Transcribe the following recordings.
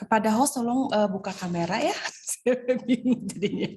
Kepada host tolong buka kamera ya. Saya bingung jadinya.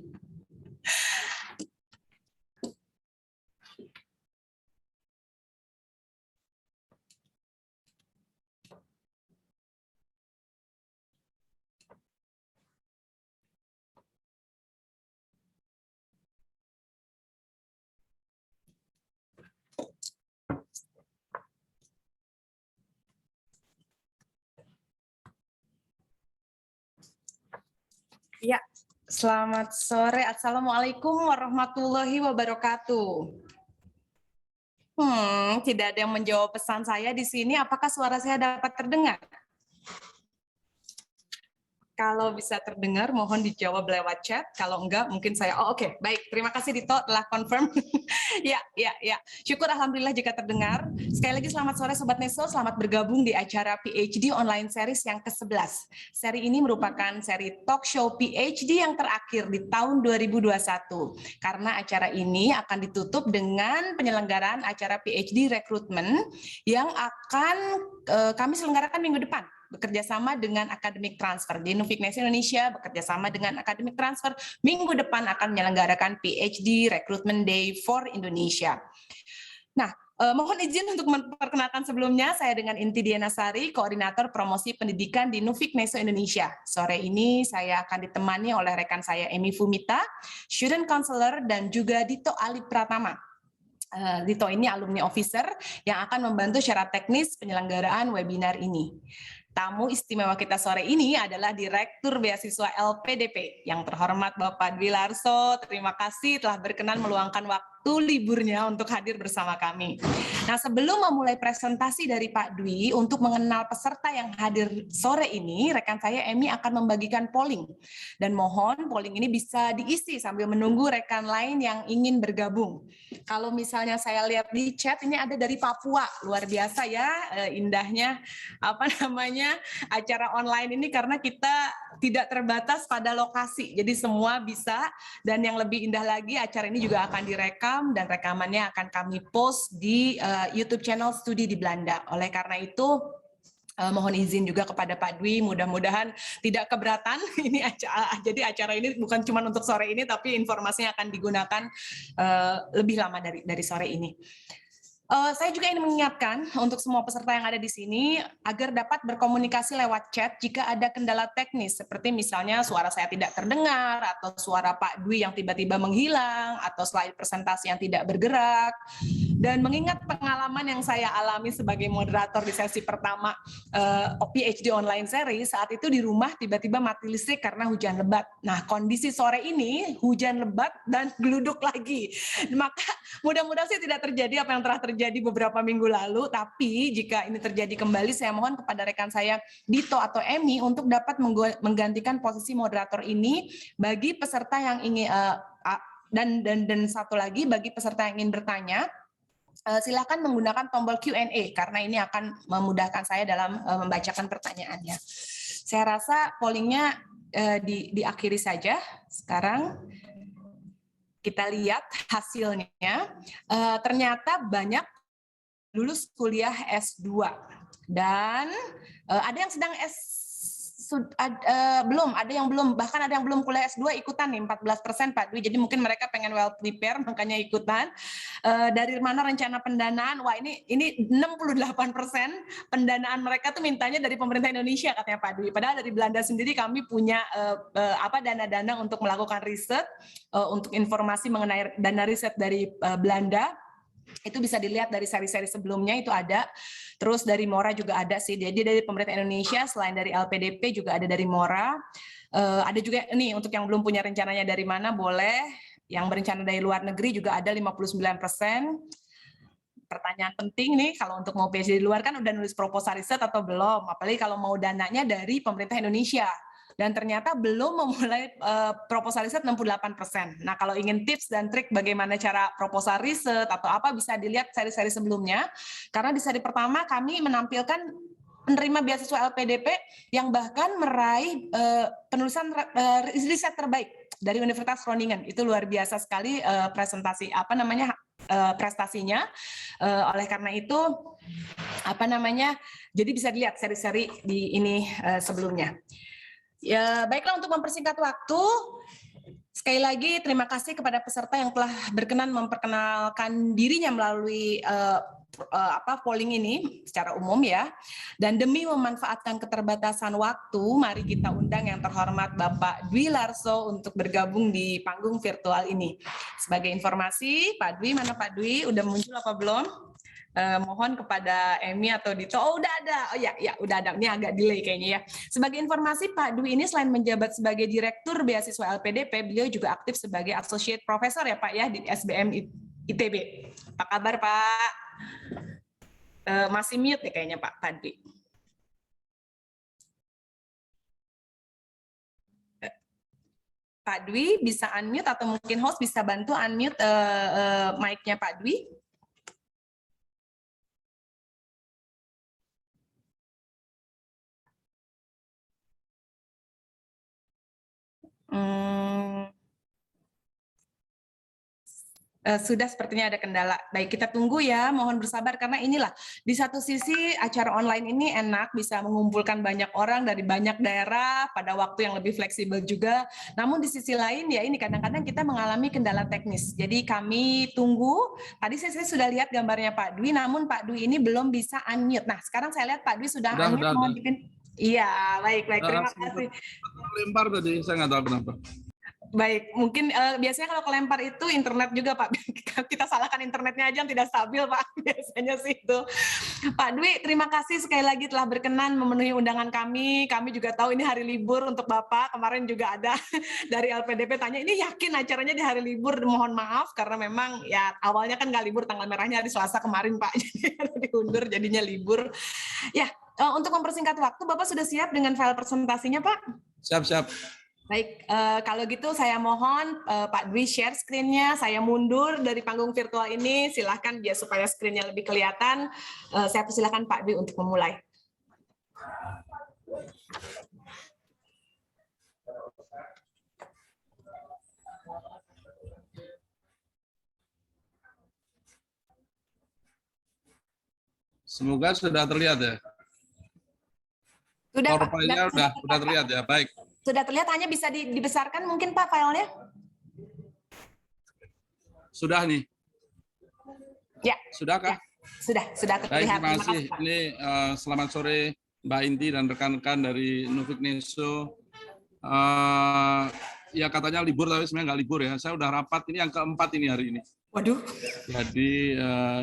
Ya, selamat sore. Assalamualaikum warahmatullahi wabarakatuh. Tidak ada yang menjawab pesan saya di sini. Apakah suara saya dapat terdengar? Kalau bisa terdengar, mohon dijawab lewat chat. Kalau enggak, mungkin saya. Oke. Baik. Terima kasih Dito telah confirm. Ya. Syukur alhamdulillah jika terdengar. Sekali lagi selamat sore Sobat Neso. Selamat bergabung di acara PhD Online Series yang ke-11. Seri ini merupakan seri talk show PhD yang terakhir di tahun 2021. Karena acara ini akan ditutup dengan penyelenggaraan acara PhD Recruitment yang akan kami selenggarakan minggu depan. Bekerjasama dengan Academic Transfer. Di Nuffic Nation Indonesia bekerjasama dengan Academic Transfer minggu depan akan menyelenggarakan PhD Recruitment Day for Indonesia. Nah, mohon izin untuk memperkenalkan sebelumnya, saya dengan Inti Diana Sari, Koordinator Promosi Pendidikan di Nuffic Nation Indonesia. Sore ini saya akan ditemani oleh rekan saya Emi Fumita, Student Counselor, dan juga Dito Ali Pratama. Dito ini alumni officer yang akan membantu secara teknis penyelenggaraan webinar ini. Tamu istimewa kita sore ini adalah Direktur Beasiswa LPDP yang terhormat Bapak Dwi Larso. Terima kasih telah berkenan meluangkan waktu liburnya untuk hadir bersama kami. Nah, sebelum memulai presentasi dari Pak Dwi untuk mengenal peserta yang hadir sore ini, rekan saya Emi akan membagikan polling. Dan mohon polling ini bisa diisi sambil menunggu rekan lain yang ingin bergabung. Kalau misalnya saya lihat di chat, ini ada dari Papua, luar biasa ya indahnya acara online ini karena kita tidak terbatas pada lokasi, jadi semua bisa. Dan yang lebih indah lagi, acara ini juga akan direkam dan rekamannya akan kami post di YouTube channel Studi di Belanda. Oleh karena itu, mohon izin juga kepada Pak Dwi, mudah-mudahan tidak keberatan. Jadi acara ini bukan cuma untuk sore ini, tapi informasinya akan digunakan lebih lama dari sore ini. Saya juga ingin mengingatkan untuk semua peserta yang ada di sini agar dapat berkomunikasi lewat chat jika ada kendala teknis, seperti misalnya suara saya tidak terdengar, atau suara Pak Dwi yang tiba-tiba menghilang, atau slide presentasi yang tidak bergerak. Dan mengingat pengalaman yang saya alami sebagai moderator di sesi pertama PhD Online Series, saat itu di rumah tiba-tiba mati listrik karena hujan lebat. Nah, kondisi sore ini hujan lebat dan geluduk lagi. Maka mudah-mudahan sih tidak terjadi apa yang telah terjadi beberapa minggu lalu, tapi jika ini terjadi kembali, saya mohon kepada rekan saya Dito atau Emi untuk dapat menggantikan posisi moderator ini bagi peserta yang ingin dan satu lagi bagi peserta yang ingin bertanya. Silakan menggunakan tombol Q&A karena ini akan memudahkan saya dalam membacakan pertanyaannya. Saya rasa pollingnya diakhiri saja. Sekarang kita lihat hasilnya. Ternyata banyak lulus kuliah S2 dan ada yang sedang belum, ada yang belum, bahkan ada yang belum kuliah S2 ikutan nih, 14% Pak Dwi, jadi mungkin mereka pengen well prepare makanya ikutan. Dari mana rencana pendanaan? Wah, ini 68% pendanaan mereka tuh mintanya dari pemerintah Indonesia katanya Pak Dwi, padahal dari Belanda sendiri kami punya dana-dana untuk melakukan riset, untuk informasi mengenai dana riset dari Belanda. Itu bisa dilihat dari seri-seri sebelumnya, itu ada. Terus dari Mora juga ada sih, jadi dari pemerintah Indonesia selain dari LPDP juga ada dari Mora. Ada juga nih untuk yang belum punya rencananya dari mana boleh, yang berencana dari luar negeri juga ada 59%. Pertanyaan penting nih, kalau untuk mau PhD di luar kan udah nulis proposal riset atau belum, apalagi kalau mau dananya dari pemerintah Indonesia. Dan ternyata belum memulai proposal riset 68%. Nah, kalau ingin tips dan trik bagaimana cara proposal riset atau apa, bisa dilihat seri-seri sebelumnya. Karena di seri pertama kami menampilkan penerima beasiswa LPDP yang bahkan meraih penulisan riset terbaik dari Universitas Groningen. Itu luar biasa sekali prestasinya. Oleh karena itu jadi bisa dilihat seri-seri di ini sebelumnya. Ya, baiklah, untuk mempersingkat waktu, sekali lagi terima kasih kepada peserta yang telah berkenan memperkenalkan dirinya melalui polling ini secara umum ya. Dan demi memanfaatkan keterbatasan waktu, mari kita undang yang terhormat Bapak Dwi Larso untuk bergabung di panggung virtual ini. Sebagai informasi, Pak Dwi, mana Pak Dwi? Udah muncul apa belum? Mohon kepada Emi atau Dito. Oh, udah ada. Oh ya, udah ada. Ini agak delay kayaknya ya. Sebagai informasi, Pak Dwi ini selain menjabat sebagai Direktur Beasiswa LPDP, beliau juga aktif sebagai Associate Professor ya Pak ya di SBM ITB. Apa kabar Pak? Masih mute nih kayaknya Pak Dwi. Pak Dwi bisa unmute atau mungkin host bisa bantu unmute mic-nya Pak Dwi? Sudah sepertinya ada kendala. Baik, kita tunggu ya, mohon bersabar karena inilah di satu sisi acara online ini enak bisa mengumpulkan banyak orang dari banyak daerah pada waktu yang lebih fleksibel juga. Namun di sisi lain ya ini kadang-kadang kita mengalami kendala teknis. Jadi kami tunggu. Tadi saya sudah lihat gambarnya Pak Dwi, namun Pak Dwi ini belum bisa unmute. Nah, sekarang saya lihat Pak Dwi sudah unmute. Mohon iya, baik. Terima kasih. Lempar tadi, saya nggak tahu kenapa. Baik, mungkin biasanya kalau kelempar itu internet juga Pak. Kita salahkan internetnya aja yang tidak stabil Pak. Biasanya sih itu. Pak Dwi, terima kasih sekali lagi telah berkenan memenuhi undangan kami. Kami juga tahu ini hari libur untuk Bapak. Kemarin juga ada dari LPDP tanya, ini yakin acaranya di hari libur? Mohon maaf karena memang ya awalnya kan nggak libur, tanggal merahnya hari Selasa kemarin Pak. Jadi diundur jadinya libur. Ya, untuk mempersingkat waktu, Bapak sudah siap dengan file presentasinya Pak? Siap. Baik, kalau gitu saya mohon Pak Dwi share screen-nya, saya mundur dari panggung virtual ini, silahkan biar supaya screen-nya lebih kelihatan. Saya persilahkan Pak Dwi untuk memulai. Semoga sudah terlihat ya. Sudah Pak. Sudah terlihat ya, baik. Sudah terlihat, hanya bisa dibesarkan mungkin Pak filenya? Sudah nih. Ya. Sudahkah? Ya. Sudah terlihat. Baik, terima kasih. Ini selamat sore Mbak Inti dan rekan-rekan dari Nufik Neso. Ya katanya libur tapi sebenarnya nggak libur ya. Saya udah rapat ini yang keempat ini hari ini. Waduh. Jadi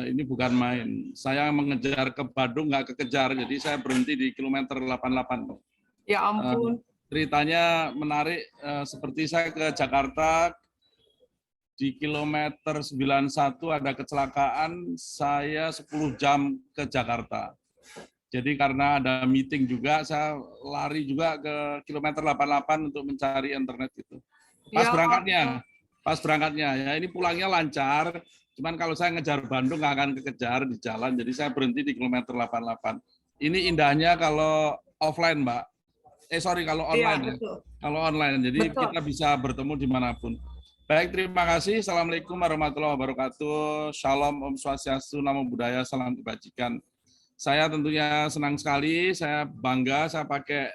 ini bukan main. Saya mengejar ke Bandung nggak kekejar, jadi saya berhenti di kilometer 88. Ya ampun. Ceritanya menarik, seperti saya ke Jakarta, di kilometer 91 ada kecelakaan, saya 10 jam ke Jakarta. Jadi karena ada meeting juga, saya lari juga ke kilometer 88 untuk mencari internet itu. Pas berangkatnya, ya ini pulangnya lancar, cuman kalau saya ngejar Bandung nggak akan kekejar di jalan, jadi saya berhenti di kilometer 88. Ini indahnya kalau offline, Mbak. Kalau online ya. Kalau online, jadi betul. Kita bisa bertemu dimanapun. Baik, terima kasih. Assalamualaikum warahmatullahi wabarakatuh. Shalom, Om Swastiastu, Namo Buddhaya, salam kebajikan. Saya tentunya senang sekali, saya bangga, saya pakai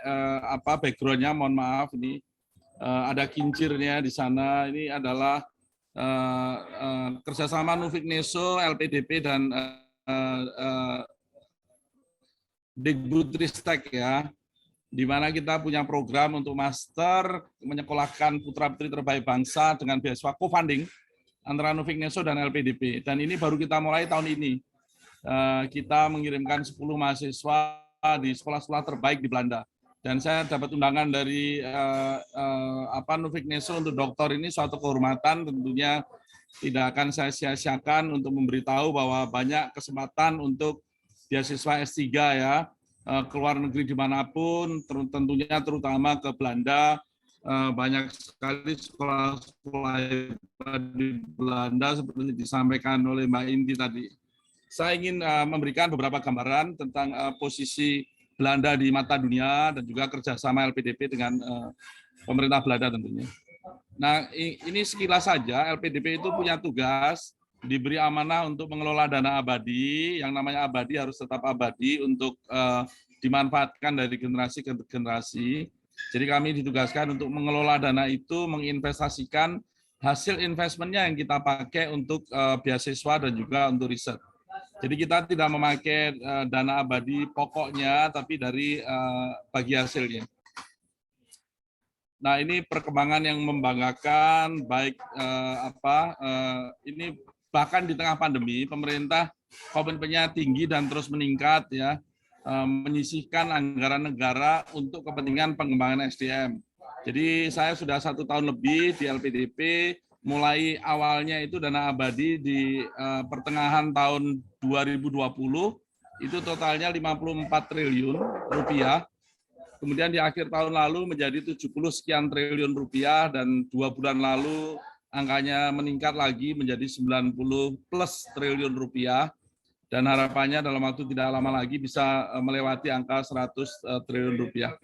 background-nya, mohon maaf ini ada kincirnya di sana. Ini adalah kerjasama Nufik Neso, LPDP dan Dikbudristek ya, di mana kita punya program untuk master menyekolahkan putra-putri terbaik bangsa dengan beasiswa co-funding antara Nufik Neso dan LPDP. Dan ini baru kita mulai tahun ini. Kita mengirimkan 10 mahasiswa di sekolah-sekolah terbaik di Belanda. Dan saya dapat undangan dari Nufik Neso untuk doktor ini, suatu kehormatan, tentunya tidak akan saya sia-siakan untuk memberitahu bahwa banyak kesempatan untuk beasiswa S3 ya, ke luar negeri dimanapun, tentunya terutama ke Belanda. Banyak sekali sekolah-sekolah di Belanda seperti disampaikan oleh Mbak Inti tadi. Saya ingin memberikan beberapa gambaran tentang posisi Belanda di mata dunia dan juga kerjasama LPDP dengan pemerintah Belanda tentunya. Nah, ini sekilas saja. LPDP itu punya tugas, diberi amanah untuk mengelola dana abadi. Yang namanya abadi harus tetap abadi untuk dimanfaatkan dari generasi ke generasi. Jadi kami ditugaskan untuk mengelola dana itu, menginvestasikan hasil investmentnya yang kita pakai untuk beasiswa dan juga untuk riset. Jadi kita tidak memakai dana abadi pokoknya, tapi dari bagi hasilnya. Nah, ini perkembangan yang membanggakan, baik ini bahkan di tengah pandemi, pemerintah komitmennya tinggi dan terus meningkat ya, menyisihkan anggaran negara untuk kepentingan pengembangan SDM. Jadi saya sudah 1 tahun lebih di LPDP, mulai awalnya itu dana abadi di pertengahan tahun 2020, itu totalnya 54 triliun rupiah. Kemudian di akhir tahun lalu menjadi 70 sekian triliun rupiah, dan 2 bulan lalu angkanya meningkat lagi menjadi 90 plus triliun rupiah, dan harapannya dalam waktu tidak lama lagi bisa melewati angka 100 triliun rupiah.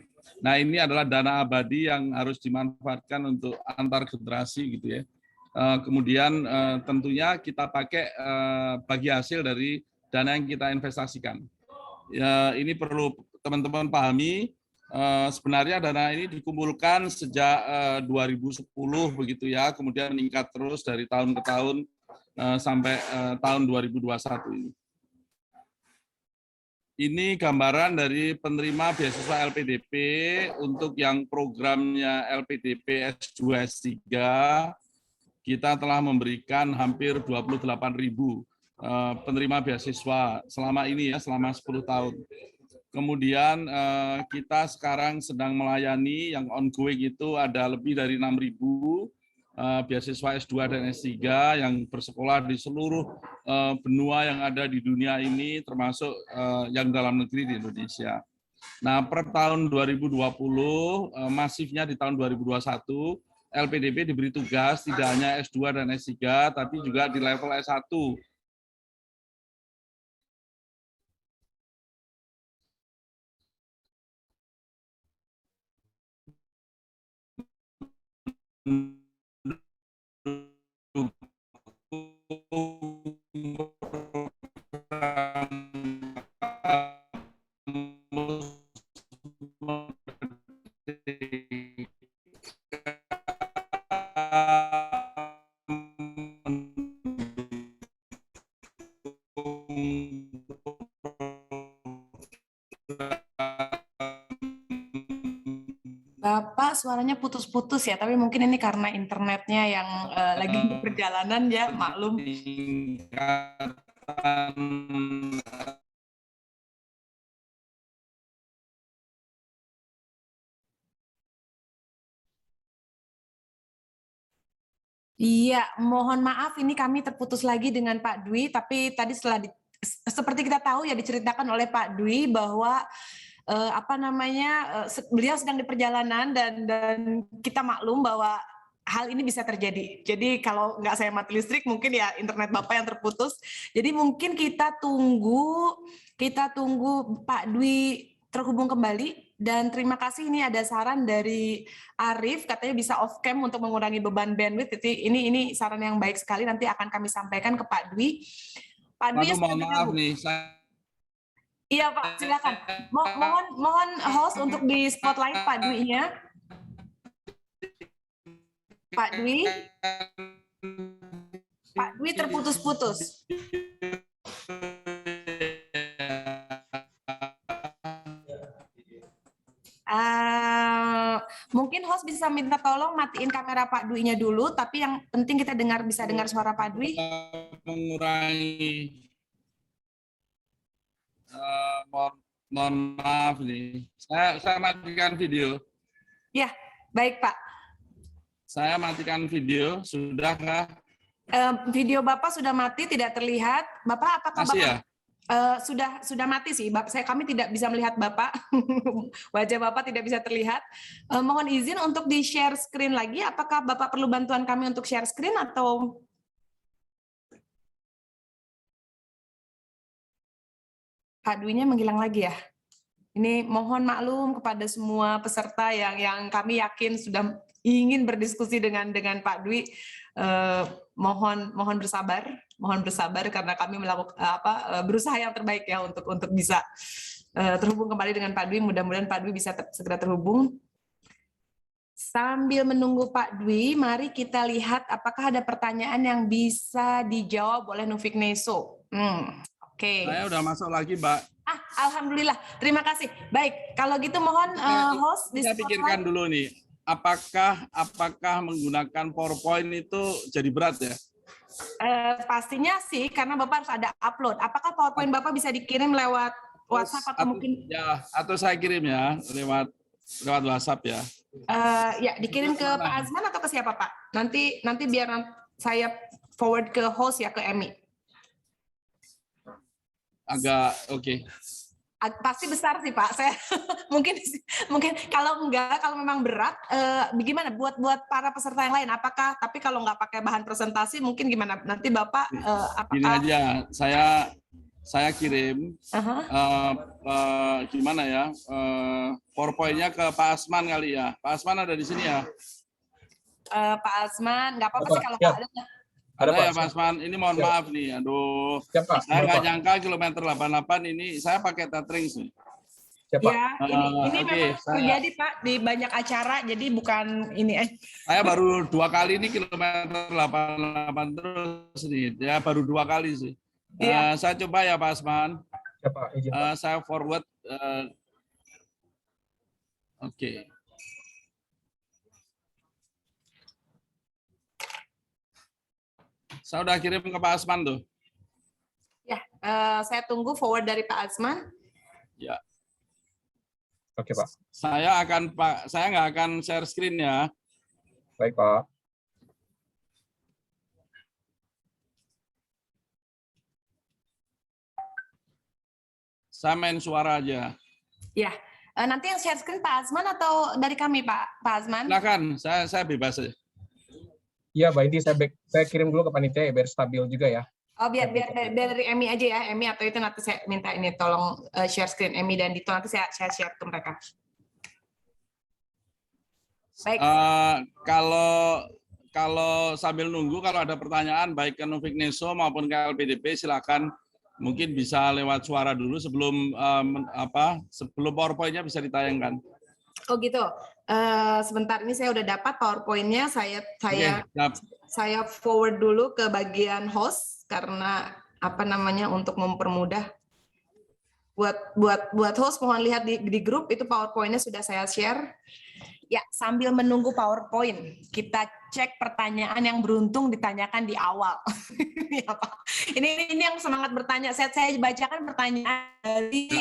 Nah, ini adalah dana abadi yang harus dimanfaatkan untuk antar generasi gitu ya. Kemudian tentunya kita pakai bagi hasil dari dana yang kita investasikan. Ya, ini perlu teman-teman pahami. Sebenarnya dana ini dikumpulkan sejak 2010 begitu ya, kemudian meningkat terus dari tahun ke tahun sampai tahun 2021 ini. Ini gambaran dari penerima beasiswa LPDP untuk yang programnya LPDP S2 S3, kita telah memberikan hampir 28.000 penerima beasiswa selama ini ya, selama 10 tahun. Kemudian kita sekarang sedang melayani yang ongoing itu ada lebih dari 6.000 beasiswa S2 dan S3 yang bersekolah di seluruh benua yang ada di dunia ini, termasuk yang dalam negeri di Indonesia. Nah, per tahun 2020, masifnya di tahun 2021, LPDP diberi tugas tidak hanya S2 dan S3, tapi juga di level S1. Bapak suaranya putus-putus ya, tapi mungkin ini karena internetnya yang lagi di perjalanan ya, maklum. Iya, mohon maaf ini kami terputus lagi dengan Pak Dwi, tapi tadi seperti kita tahu ya diceritakan oleh Pak Dwi bahwa beliau sedang di perjalanan dan kita maklum bahwa hal ini bisa terjadi. Jadi kalau nggak saya mati listrik mungkin ya internet Bapak yang terputus. Jadi mungkin kita tunggu Pak Dwi terhubung kembali. Dan terima kasih, ini ada saran dari Arif, katanya bisa off cam untuk mengurangi beban bandwidth. Jadi ini saran yang baik sekali, nanti akan kami sampaikan ke Pak Dwi. Pak Dwi, mohon maaf nih, iya Pak, silakan. Mohon host untuk di spotlight Pak Dwi-nya. Pak Dwi terputus-putus. Mungkin host bisa minta tolong matiin kamera Pak Dwi-nya dulu, tapi yang penting kita bisa dengar suara Pak Dwi. Mengurangi, mohon maaf nih, saya matikan video. Ya, baik Pak. Saya matikan video, sudah nggak? Video Bapak sudah mati, tidak terlihat. Bapak, apakah Masih Bapak? Ya? Sudah mati sih, kami tidak bisa melihat Bapak, wajah Bapak tidak bisa terlihat. Mohon izin untuk di share screen lagi. Apakah Bapak perlu bantuan kami untuk share screen atau? Pak Dwi-nya menghilang lagi ya. Ini mohon maklum kepada semua peserta yang kami yakin sudah ingin berdiskusi dengan Pak Dwi. Mohon bersabar karena kami melakukan berusaha yang terbaik ya untuk bisa terhubung kembali dengan Pak Dwi. Mudah-mudahan Pak Dwi bisa segera terhubung. Sambil menunggu Pak Dwi, mari kita lihat apakah ada pertanyaan yang bisa dijawab oleh Nufik Neso. Oke. Saya udah masuk lagi, Mbak. Alhamdulillah. Terima kasih. Baik, kalau gitu mohon host di Saya pikirkan dulu nih, apakah menggunakan PowerPoint itu jadi berat ya? Pastinya sih, karena Bapak harus ada upload. Apakah PowerPoint Bapak bisa dikirim lewat WhatsApp atau mungkin? Ya, atau saya kirim ya lewat WhatsApp ya. Ya, dikirim ke Pak Azman atau ke siapa Pak? Nanti biar saya forward ke host ya, ke Emi. Agak oke. Pasti besar sih Pak. Saya mungkin kalau enggak, kalau memang berat, gimana buat para peserta yang lain? Apakah? Tapi kalau nggak pakai bahan presentasi, mungkin gimana? Nanti Bapak apakah? Gini aja, saya kirim gimana ya? PowerPoint-nya ke Pak Asman kali ya. Pak Asman ada di sini ya? Pak Asman, nggak apa-apa sih kalau Pak ada. Ada ya Pak Asman, ini mohon maaf nih, aduh, saya nggak nyangka kilometer 88 ini saya pakai tethering sih. Ya, ini memang terjadi Pak di banyak acara, jadi bukan ini. Saya baru 2 kali ini kilometer 88 terus nih, ya baru 2 kali sih. Saya coba ya Pak Asman. Saya forward. Oke. Saya udah kirim ke Pak Asman tuh. Ya, saya tunggu forward dari Pak Asman. Ya. Oke Pak. Saya nggak akan share screen ya. Baik Pak. Saya main suara aja. Ya, nanti yang share screen Pak Asman atau dari kami Pak Asman? Silakan, saya bebas aja. Iya, Mbak Indi, saya kirim dulu ke panitia ya, biar stabil juga ya. Oh, biar dari Emi aja ya, Emi, atau itu nanti saya minta ini tolong share screen Emi dan Dito, nanti saya share ke mereka. Baik. Kalau sambil nunggu, kalau ada pertanyaan baik ke Nufik Neso maupun ke LPDP, silakan mungkin bisa lewat suara dulu sebelum sebelum PowerPoint-nya bisa ditayangkan. Oh gitu. Sebentar, ini saya udah dapat PowerPoint-nya. Saya forward dulu ke bagian host karena untuk mempermudah. Buat host mohon lihat di grup itu PowerPoint-nya sudah saya share. Ya, sambil menunggu PowerPoint, kita cek pertanyaan yang beruntung ditanyakan di awal. Ini yang semangat bertanya. Saya bacakan pertanyaan dari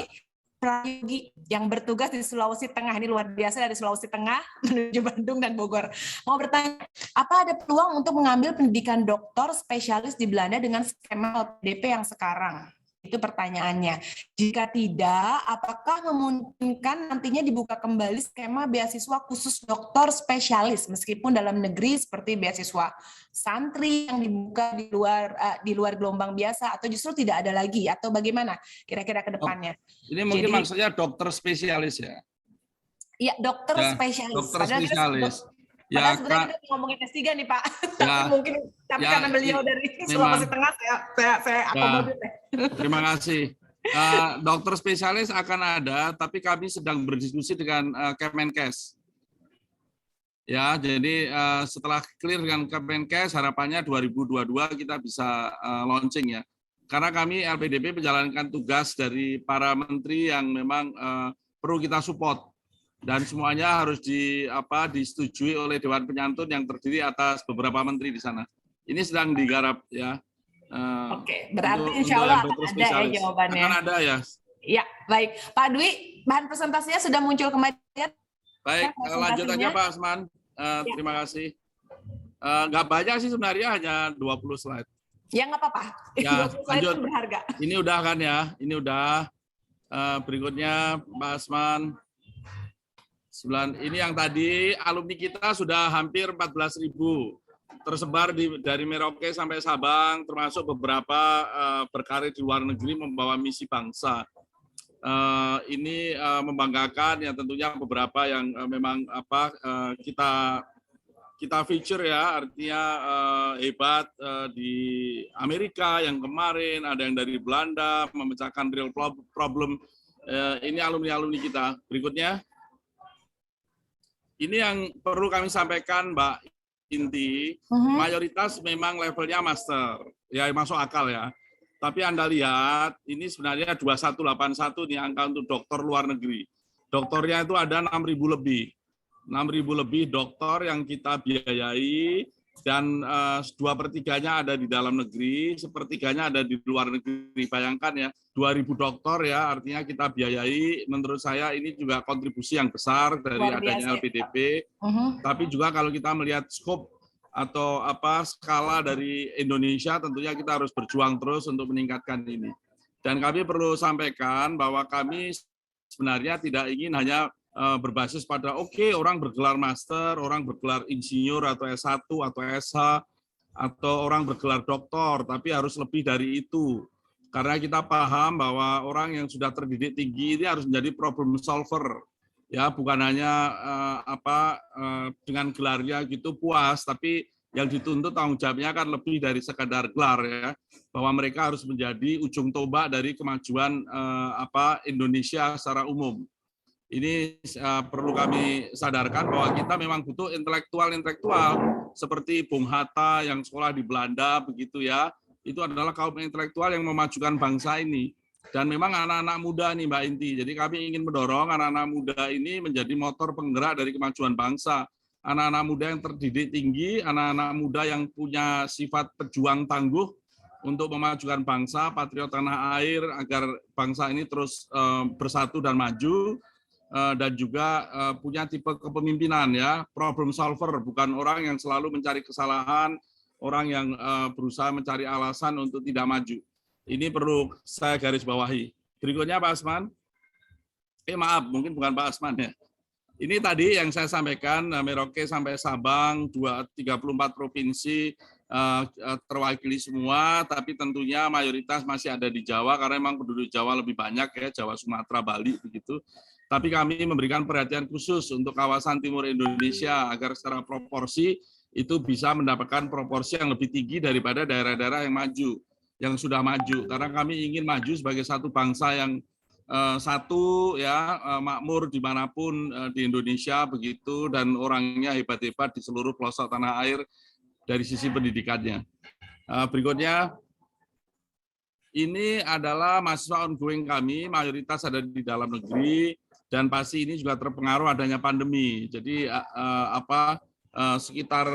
Prayogi yang bertugas di Sulawesi Tengah. Ini luar biasa, dari Sulawesi Tengah menuju Bandung dan Bogor. Mau bertanya, apa ada peluang untuk mengambil pendidikan doktor spesialis di Belanda dengan skema LPDP yang sekarang? Itu pertanyaannya. Jika tidak, apakah memungkinkan nantinya dibuka kembali skema beasiswa khusus doktor spesialis meskipun dalam negeri seperti beasiswa santri yang dibuka di luar gelombang biasa, atau justru tidak ada lagi, atau bagaimana kira-kira ke depannya? Ini mungkin maksudnya dokter spesialis ya? Iya, dokter spesialis. Dokter spesialis. Padahal sebenarnya kita ngomongin S3 nih Pak. Tapi karena beliau dari Sulawesi Tengah, saya akomodir. Terima kasih. Dokter spesialis akan ada, tapi kami sedang berdiskusi dengan Kemenkes. Ya, jadi setelah clear dengan Kemenkes, harapannya 2022 kita bisa launching ya. Karena kami LPDP menjalankan tugas dari para menteri yang memang perlu kita support. Dan semuanya harus disetujui oleh Dewan Penyantun yang terdiri atas beberapa menteri di sana. Ini sedang digarap ya. Oke, berarti insya Allah akan ada ya jawabannya. Akan ada ya. Ya, baik. Pak Dwi, bahan presentasinya sudah muncul kembali. Baik, lanjut aja Pak Asman. Terima kasih. Nggak banyak sih sebenarnya, hanya 20 slide. Ya, nggak apa-apa. Ya, 20 slide lanjut. itu berharga. Ini udah kan ya? Ini udah. Berikutnya Pak Asman. Ini yang tadi alumni kita sudah hampir 14.000 tersebar dari Merauke sampai Sabang, termasuk beberapa berkarir di luar negeri membawa misi bangsa. Ini membanggakan ya, tentunya beberapa yang memang kita feature ya, artinya hebat di Amerika yang kemarin, ada yang dari Belanda memecahkan real problem. Ini alumni kita. Berikutnya. Ini yang perlu kami sampaikan, Mbak Inti, mayoritas memang levelnya master, ya masuk akal ya. Tapi Anda lihat, ini sebenarnya 2181 nih angka untuk dokter luar negeri. Dokternya itu ada 6.000 lebih. 6.000 lebih dokter yang kita biayai, dan 2/3-nya ada di dalam negeri, 1/3-nya ada di luar negeri. Bayangkan ya, 2.000 dokter ya, artinya kita biayai. Menurut saya ini juga kontribusi yang besar dari adanya LPDP. Tapi juga kalau kita melihat skop atau skala dari Indonesia, tentunya kita harus berjuang terus untuk meningkatkan ini. Dan kami perlu sampaikan bahwa kami sebenarnya tidak ingin hanya berbasis pada orang bergelar master, orang bergelar insinyur atau S1 atau SH, atau orang bergelar doktor, tapi harus lebih dari itu. Karena kita paham bahwa orang yang sudah terdidik tinggi ini harus menjadi problem solver. Ya, bukan hanya dengan gelarnya gitu puas, tapi yang dituntut tanggung jawabnya kan lebih dari sekadar gelar ya. Bahwa mereka harus menjadi ujung tombak dari kemajuan Indonesia secara umum. Ini perlu kami sadarkan bahwa kita memang butuh intelektual seperti Bung Hatta yang sekolah di Belanda begitu ya. Itu adalah kaum intelektual yang memajukan bangsa ini. Dan memang anak-anak muda nih Mbak Inti. Jadi kami ingin mendorong anak-anak muda ini menjadi motor penggerak dari kemajuan bangsa. Anak-anak muda yang terdidik tinggi, anak-anak muda yang punya sifat pejuang tangguh untuk memajukan bangsa, patriot tanah air agar bangsa ini terus bersatu dan maju. Dan juga punya tipe kepemimpinan ya, problem solver, bukan orang yang selalu mencari kesalahan, orang yang berusaha mencari alasan untuk tidak maju. Ini perlu saya garis bawahi. Berikutnya Pak Asman. Maaf, mungkin bukan Pak Asman ya. Ini tadi yang saya sampaikan, Merauke sampai Sabang, 34 provinsi terwakili semua, tapi tentunya mayoritas masih ada di Jawa, karena memang penduduk Jawa lebih banyak ya, Jawa, Sumatera, Bali, begitu. Tapi kami memberikan perhatian khusus untuk kawasan timur Indonesia agar secara proporsi itu bisa mendapatkan proporsi yang lebih tinggi daripada daerah-daerah yang maju, yang sudah maju. Karena kami ingin maju sebagai satu bangsa yang satu ya, makmur dimanapun di Indonesia begitu, dan orangnya hebat-hebat di seluruh pelosok tanah air dari sisi pendidikannya. Berikutnya. Ini adalah mahasiswa ongoing kami, mayoritas ada di dalam negeri, dan pasti ini juga terpengaruh adanya pandemi. Jadi sekitar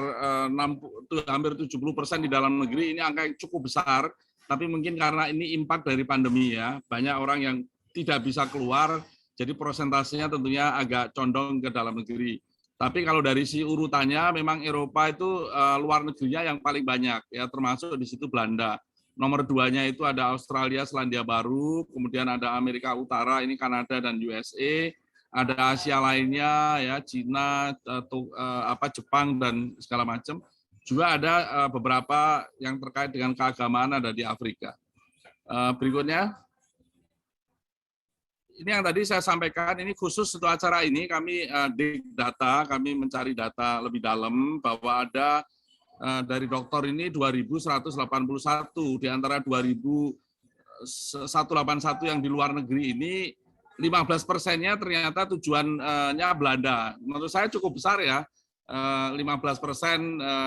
hampir 70% di dalam negeri, ini angka yang cukup besar, tapi mungkin karena ini impact dari pandemi ya, banyak orang yang tidak bisa keluar, jadi persentasenya tentunya agak condong ke dalam negeri. Tapi kalau dari si urutannya, memang Eropa itu luar negerinya yang paling banyak, ya termasuk di situ Belanda. Nomor 2-nya itu ada Australia, Selandia Baru, kemudian ada Amerika Utara, ini Kanada dan USA, ada Asia lainnya, ya Cina, Jepang dan segala macam. Juga ada beberapa yang terkait dengan keagamaan ada di Afrika. Berikutnya, ini yang tadi saya sampaikan, ini khusus untuk acara ini kami dig data, kami mencari data lebih dalam bahwa ada dari dokter ini 2.181, di antara 2.181 yang di luar negeri ini 15%-nya ternyata tujuannya Belanda. Menurut saya cukup besar ya, 15%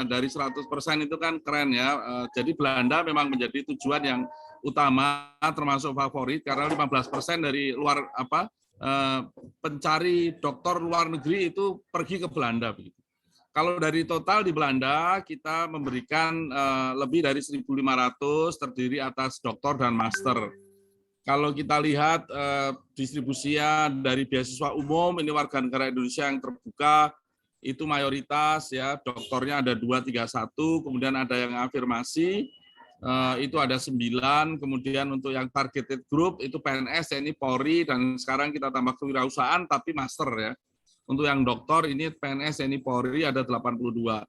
dari 100% itu kan keren ya. Jadi Belanda memang menjadi tujuan yang utama termasuk favorit karena 15% dari luar pencari dokter luar negeri itu pergi ke Belanda begitu. Kalau dari total di Belanda, kita memberikan lebih dari 1.500 terdiri atas doktor dan master. Kalau kita lihat distribusinya dari beasiswa umum, ini warga negara Indonesia yang terbuka, itu mayoritas ya, doktornya ada 231, kemudian ada yang afirmasi, itu ada 9, kemudian untuk yang targeted group, itu PNS, TNI, Polri, dan sekarang kita tambah kewirausahaan, tapi master ya. Untuk yang dokter ini PNS, TNI, Polri ada 82.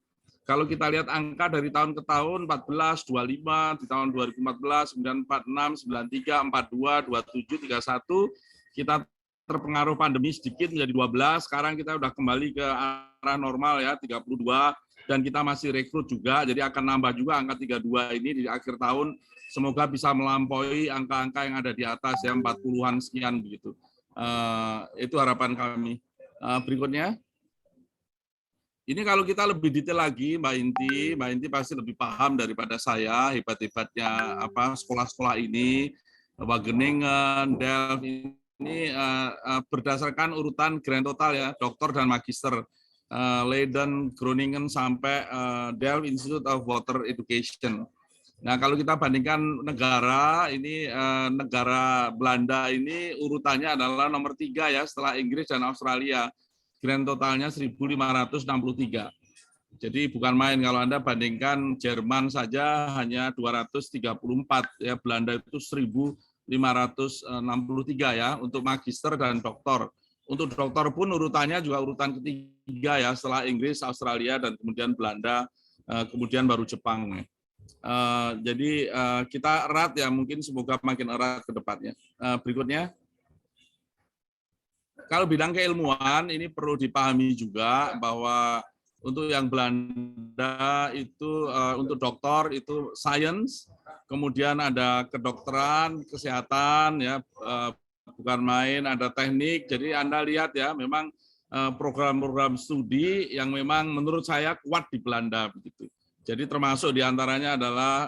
Kalau kita lihat angka dari tahun ke tahun 14, 25, di tahun 2014, 946, 93, 42, 27, 31, kita terpengaruh pandemi sedikit menjadi 12, sekarang kita udah kembali ke arah normal ya 32, dan kita masih rekrut juga, jadi akan nambah juga angka 32 ini di akhir tahun, semoga bisa melampaui angka-angka yang ada di atas ya 40-an sekian begitu. Itu harapan kami. Berikutnya, Ini kalau kita lebih detail lagi, Mbak Inti pasti lebih paham daripada saya, hebat-hebatnya sekolah-sekolah ini, Wageningen, Delft ini berdasarkan urutan grand total ya, doktor dan magister, Leiden, Groningen sampai Delft Institute of Water Education. Nah, kalau kita bandingkan negara, ini negara Belanda ini urutannya adalah nomor 3 ya, setelah Inggris dan Australia. Grand totalnya 1.563. Jadi bukan main kalau Anda bandingkan Jerman saja hanya 234 ya, Belanda itu 1.563 ya untuk magister dan doktor. Untuk doktor pun urutannya juga urutan ketiga ya, setelah Inggris, Australia dan kemudian Belanda, kemudian baru Jepang. Jadi kita erat ya, mungkin semoga makin erat ke depannya. Berikutnya. Kalau bidang keilmuan ini perlu dipahami juga bahwa untuk yang Belanda itu untuk doktor itu science, kemudian ada kedokteran, kesehatan ya, bukan main, ada teknik. Jadi Anda lihat ya, memang program-program studi yang memang menurut saya kuat di Belanda begitu. Jadi termasuk diantaranya adalah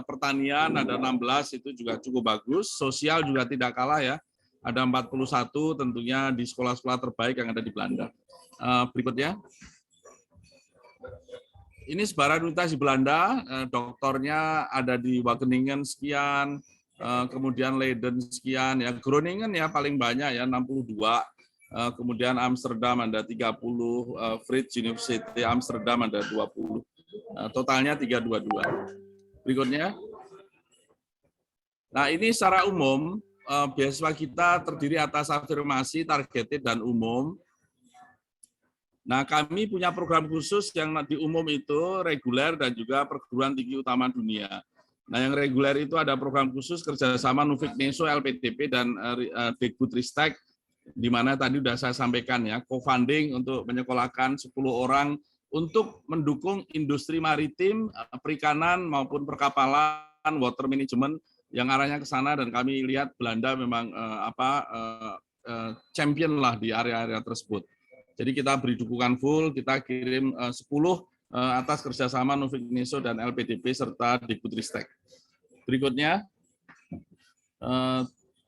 pertanian ada 16 itu juga cukup bagus, sosial juga tidak kalah ya. Ada 41 tentunya di sekolah-sekolah terbaik yang ada di Belanda. Berikutnya. Ini sebaran universitas di Belanda, doktornya ada di Wageningen sekian, kemudian Leiden sekian, ya Groningen ya paling banyak ya 62, kemudian Amsterdam ada 30, Vrije University Amsterdam ada 20, totalnya 322. Berikutnya. Nah ini secara umum, beasiswa kita terdiri atas afirmasi, targeted, dan umum. Nah, kami punya program khusus yang di umum itu reguler dan juga perguruan tinggi utama dunia. Nah, yang reguler itu ada program khusus kerjasama Nuffic Neso, LPDP, dan Dikbudristek, di mana tadi sudah saya sampaikan ya, co-funding untuk menyekolahkan 10 orang untuk mendukung industri maritim, perikanan maupun perkapalan, water management, yang arahnya ke sana, dan kami lihat Belanda memang champion lah di area-area tersebut. Jadi kita beri dukungan full, kita kirim 10 atas kerjasama Nuffic Neso dan LPDP serta Dikbudristek. Berikutnya,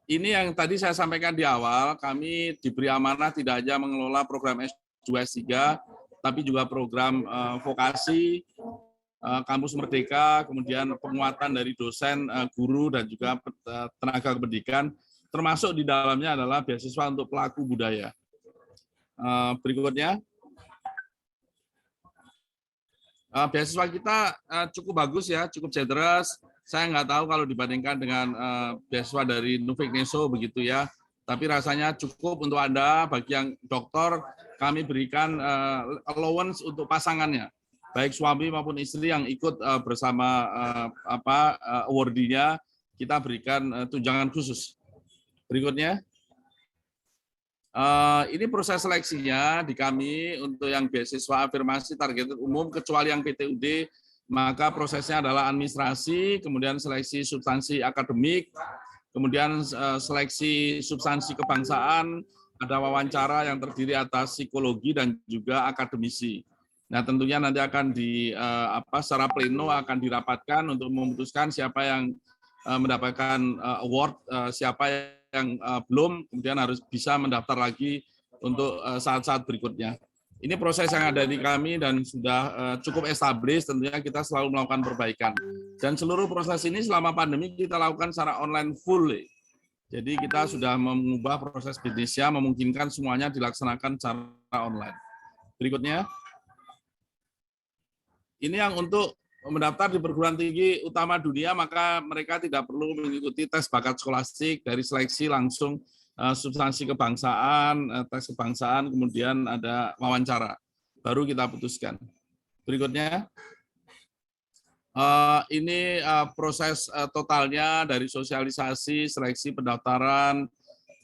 ini yang tadi saya sampaikan di awal, kami diberi amanah tidak hanya mengelola program S2, S3, tapi juga program vokasi, Kampus Merdeka, kemudian penguatan dari dosen, guru, dan juga tenaga pendidikan, termasuk di dalamnya adalah beasiswa untuk pelaku budaya. Berikutnya, beasiswa kita cukup bagus ya, cukup generous. Saya nggak tahu kalau dibandingkan dengan beasiswa dari Nuffic Neso begitu ya, tapi rasanya cukup untuk Anda. Bagi yang doktor, kami berikan allowance untuk pasangannya, baik suami maupun istri yang ikut bersama awardee-nya, kita berikan tunjangan khusus. Berikutnya, ini proses seleksinya di kami untuk yang beasiswa afirmasi targeted umum, kecuali yang PTUD, maka prosesnya adalah administrasi, kemudian seleksi substansi akademik, kemudian seleksi substansi kebangsaan, ada wawancara yang terdiri atas psikologi dan juga akademisi. Nah, tentunya nanti akan secara pleno akan dirapatkan untuk memutuskan siapa yang mendapatkan award, siapa yang belum, kemudian harus bisa mendaftar lagi untuk saat-saat berikutnya. Ini proses yang ada di kami dan sudah cukup established, tentunya kita selalu melakukan perbaikan. Dan seluruh proses ini selama pandemi kita lakukan secara online full. Jadi kita sudah mengubah proses bisnisnya, memungkinkan semuanya dilaksanakan secara online. Berikutnya. Ini yang untuk mendaftar di perguruan tinggi utama dunia, maka mereka tidak perlu mengikuti tes bakat skolastik, dari seleksi langsung substansi kebangsaan, tes kebangsaan, kemudian ada wawancara. Baru kita putuskan. Berikutnya, ini proses totalnya dari sosialisasi, seleksi pendaftaran,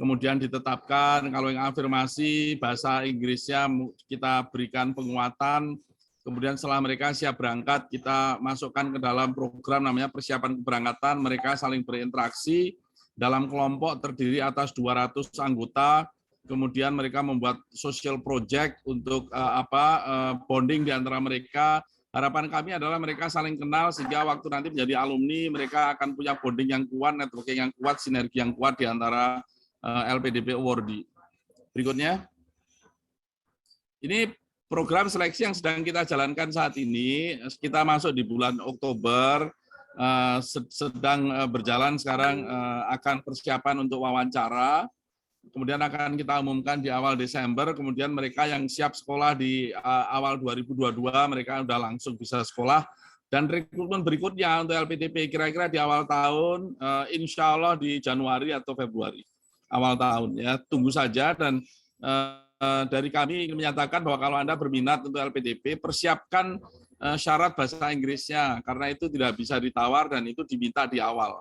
kemudian ditetapkan. Kalau yang afirmasi, bahasa Inggrisnya kita berikan penguatan. Kemudian setelah mereka siap berangkat, kita masukkan ke dalam program namanya persiapan keberangkatan. Mereka saling berinteraksi dalam kelompok terdiri atas 200 anggota. kemudian mereka membuat social project untuk bonding di antara mereka. Harapan kami adalah mereka saling kenal sehingga waktu nanti menjadi alumni mereka akan punya bonding yang kuat, networking yang kuat, sinergi yang kuat di antara LPDP awardee. Berikutnya, ini program seleksi yang sedang kita jalankan saat ini. Kita masuk di bulan Oktober, sedang berjalan sekarang, akan persiapan untuk wawancara. Kemudian akan kita umumkan di awal Desember, kemudian mereka yang siap sekolah di awal 2022, mereka sudah langsung bisa sekolah. Dan rekrutmen berikutnya untuk LPDP kira-kira di awal tahun, insya Allah di Januari atau Februari, awal tahun. Ya, tunggu saja, dan dari kami ingin menyatakan bahwa kalau Anda berminat untuk LPDP, persiapkan syarat bahasa Inggrisnya, karena itu tidak bisa ditawar dan itu diminta di awal.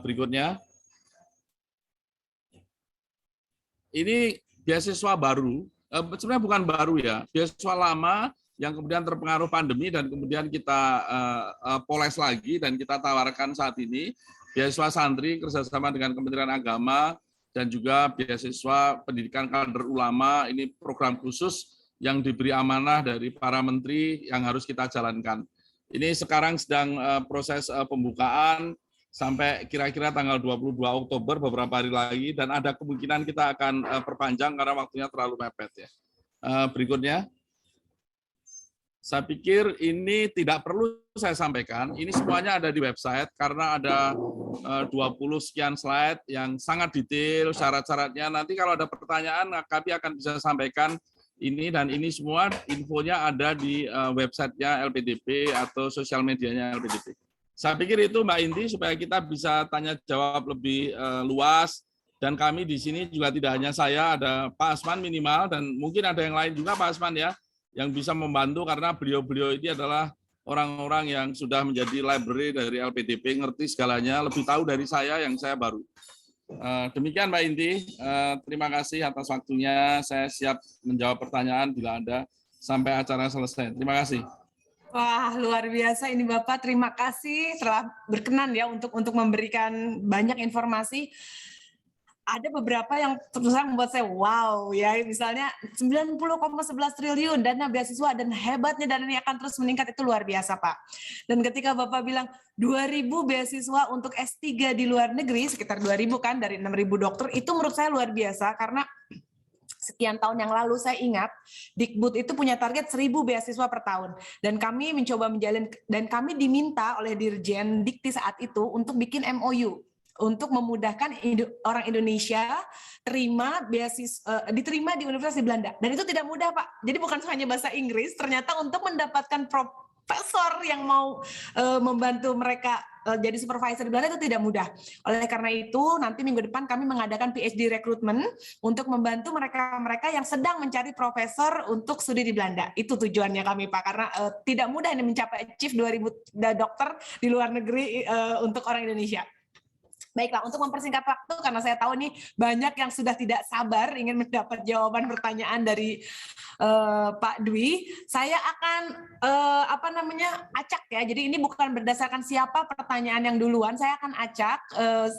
Berikutnya. Ini beasiswa baru, sebenarnya bukan baru ya, beasiswa lama yang kemudian terpengaruh pandemi dan kemudian kita poles lagi dan kita tawarkan saat ini, beasiswa santri kerjasama dengan Kementerian Agama dan juga beasiswa pendidikan kader ulama, ini program khusus yang diberi amanah dari para menteri yang harus kita jalankan. Ini sekarang sedang proses pembukaan, sampai kira-kira tanggal 22 Oktober, beberapa hari lagi, dan ada kemungkinan kita akan perpanjang karena waktunya terlalu mepet ya. Berikutnya, saya pikir ini tidak perlu saya sampaikan, ini semuanya ada di website karena ada 20 sekian slide yang sangat detail, syarat-syaratnya. Nanti kalau ada pertanyaan, kami akan bisa sampaikan ini, dan ini semua infonya ada di websitenya LPDP atau sosial medianya LPDP. Saya pikir itu Mbak Inti, supaya kita bisa tanya jawab lebih luas, dan kami di sini juga tidak hanya saya, ada Pak Asman minimal, dan mungkin ada yang lain juga Pak Asman ya, yang bisa membantu karena beliau-beliau ini adalah orang-orang yang sudah menjadi library dari LPDP, ngerti segalanya, lebih tahu dari saya yang saya baru. Demikian Mbak Inti, terima kasih atas waktunya, saya siap menjawab pertanyaan bila ada sampai acara selesai. Terima kasih. Wah, luar biasa ini Bapak. Terima kasih telah berkenan ya untuk memberikan banyak informasi. Ada beberapa yang terus terang membuat saya wow ya, misalnya 90,11 triliun dana beasiswa dan hebatnya dana ini akan terus meningkat, itu luar biasa Pak. Dan ketika Bapak bilang 2.000 beasiswa untuk S3 di luar negeri, sekitar 2.000 kan dari 6.000 dokter, itu menurut saya luar biasa karena sekian tahun yang lalu saya ingat Dikbud itu punya target 1.000 beasiswa per tahun, dan kami mencoba menjalin, dan kami diminta oleh Dirjen Dikti saat itu untuk bikin MOU untuk memudahkan orang Indonesia diterima di Universitas di Belanda, dan itu tidak mudah Pak. Jadi bukan hanya bahasa Inggris, ternyata untuk mendapatkan profesor yang mau membantu mereka jadi supervisor di Belanda itu tidak mudah. Oleh karena itu, nanti minggu depan kami mengadakan PhD recruitment untuk membantu mereka-mereka yang sedang mencari profesor untuk studi di Belanda. Itu tujuannya kami Pak, karena tidak mudah ini mencapai achieve 2.000 dokter di luar negeri untuk orang Indonesia. Baiklah, untuk mempersingkat waktu, karena saya tahu nih banyak yang sudah tidak sabar ingin mendapat jawaban pertanyaan dari Pak Dwi, saya akan acak ya. Jadi ini bukan berdasarkan siapa pertanyaan yang duluan, saya akan acak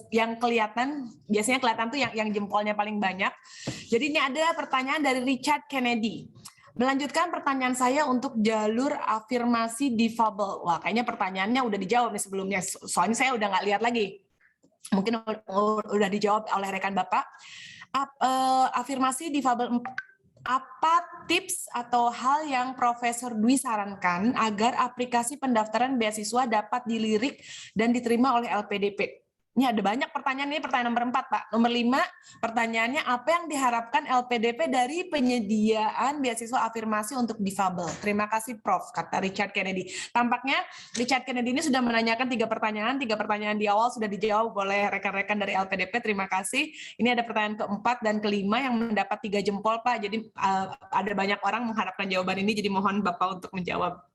yang kelihatan, biasanya kelihatan tuh yang jempolnya paling banyak. Jadi ini ada pertanyaan dari Richard Kennedy. Melanjutkan pertanyaan saya untuk jalur afirmasi difabel. Wah, kayaknya pertanyaannya udah dijawab nih sebelumnya, soalnya saya udah nggak lihat lagi. Mungkin udah dijawab oleh rekan Bapak. Afirmasi difabel, apa tips atau hal yang Profesor Dwi sarankan agar aplikasi pendaftaran beasiswa dapat dilirik dan diterima oleh LPDP? Ini ada banyak pertanyaan, ini pertanyaan nomor 4 Pak. Nomor 5, pertanyaannya apa yang diharapkan LPDP dari penyediaan beasiswa afirmasi untuk difabel? Terima kasih Prof, kata Richard Kennedy. Tampaknya Richard Kennedy ini sudah menanyakan 3 pertanyaan di awal sudah dijawab oleh rekan-rekan dari LPDP, terima kasih. Ini ada pertanyaan keempat dan kelima yang mendapat 3 jempol Pak, jadi ada banyak orang mengharapkan jawaban ini, jadi mohon Bapak untuk menjawab.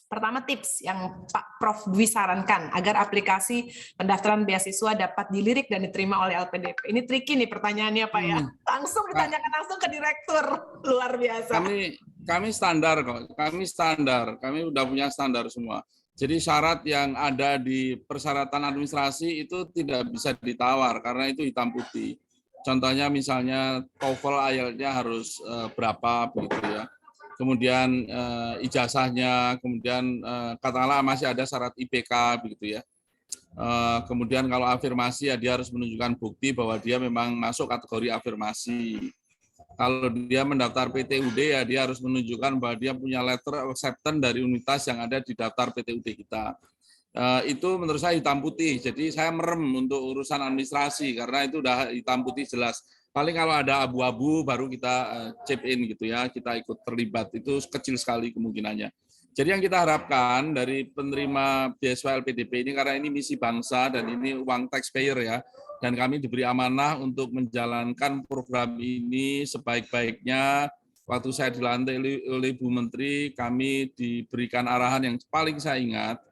Pertama, tips yang Pak Prof Dwi sarankan agar aplikasi pendaftaran beasiswa dapat dilirik dan diterima oleh LPDP. Ini tricky nih pertanyaannya Pak ya. Langsung ditanyakan langsung ke direktur. Luar biasa. Kami standar kok. Kami udah punya standar semua. Jadi syarat yang ada di persyaratan administrasi itu tidak bisa ditawar karena itu hitam putih. Contohnya misalnya TOEFL IELTS-nya harus berapa begitu ya. Kemudian ijazahnya, kemudian katakanlah masih ada syarat IPK begitu ya. Kemudian kalau afirmasi ya dia harus menunjukkan bukti bahwa dia memang masuk kategori afirmasi. Kalau dia mendaftar PTUD ya dia harus menunjukkan bahwa dia punya letter of acceptance dari universitas yang ada di daftar PTUD kita. Itu menurut saya hitam putih. Jadi saya merem untuk urusan administrasi karena itu udah hitam putih jelas. Paling kalau ada abu-abu baru kita chip in gitu ya, kita ikut terlibat. Itu kecil sekali kemungkinannya. Jadi yang kita harapkan dari penerima beasiswa LPDP ini karena ini misi bangsa dan ini uang taxpayer ya, dan kami diberi amanah untuk menjalankan program ini sebaik-baiknya. Waktu saya dilantik oleh Bu Menteri, kami diberikan arahan yang paling saya ingat,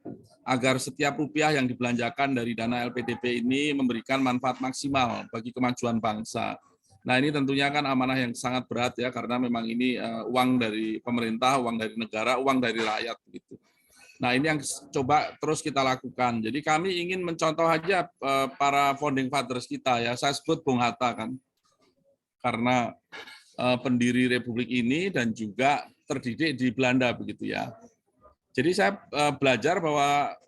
agar setiap rupiah yang dibelanjakan dari dana LPDP ini memberikan manfaat maksimal bagi kemajuan bangsa. Nah ini tentunya kan amanah yang sangat berat ya, karena memang ini uang dari pemerintah, uang dari negara, uang dari rakyat gitu. Nah ini yang coba terus kita lakukan. Jadi kami ingin mencontoh aja para founding fathers kita ya. Saya sebut Bung Hatta kan, karena pendiri Republik ini dan juga terdidik di Belanda begitu ya. Jadi saya belajar bahwa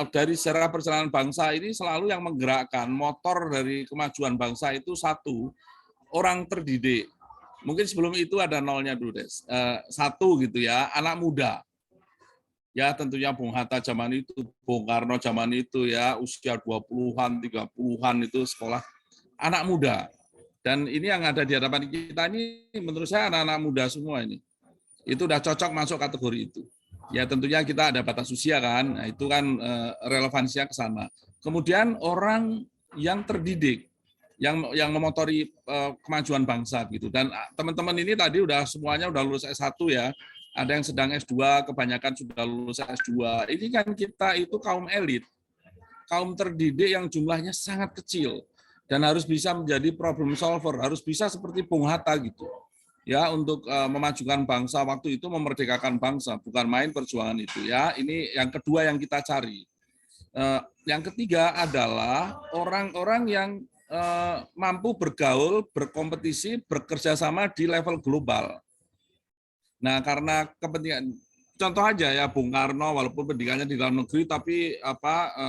dari sejarah perjalanan bangsa ini selalu yang menggerakkan motor dari kemajuan bangsa itu satu, orang terdidik. Mungkin sebelum itu ada nolnya dulu, Des. Satu gitu ya, anak muda. Ya tentunya Bung Hatta zaman itu, Bung Karno zaman itu ya, usia 20-an, 30-an itu sekolah. Anak muda. Dan ini yang ada di hadapan kita ini menurut saya anak-anak muda semua ini. Itu udah cocok masuk kategori itu. Ya tentunya kita ada batas usia kan, nah, itu kan relevansinya ke sana. Kemudian orang yang terdidik, yang memotori kemajuan bangsa gitu. Dan teman-teman ini tadi udah semuanya udah lulus S1 ya, ada yang sedang S2, kebanyakan sudah lulus S2. Ini kan kita itu kaum elit, kaum terdidik yang jumlahnya sangat kecil dan harus bisa menjadi problem solver, harus bisa seperti Bung Hatta gitu. Ya untuk memajukan bangsa waktu itu memerdekakan bangsa, bukan main perjuangan itu ya. Ini yang kedua yang kita cari. Yang ketiga adalah orang-orang yang mampu bergaul, berkompetisi, bekerja sama di level global. Nah, karena kepentingan contoh aja ya Bung Karno walaupun pendidikannya di dalam negeri tapi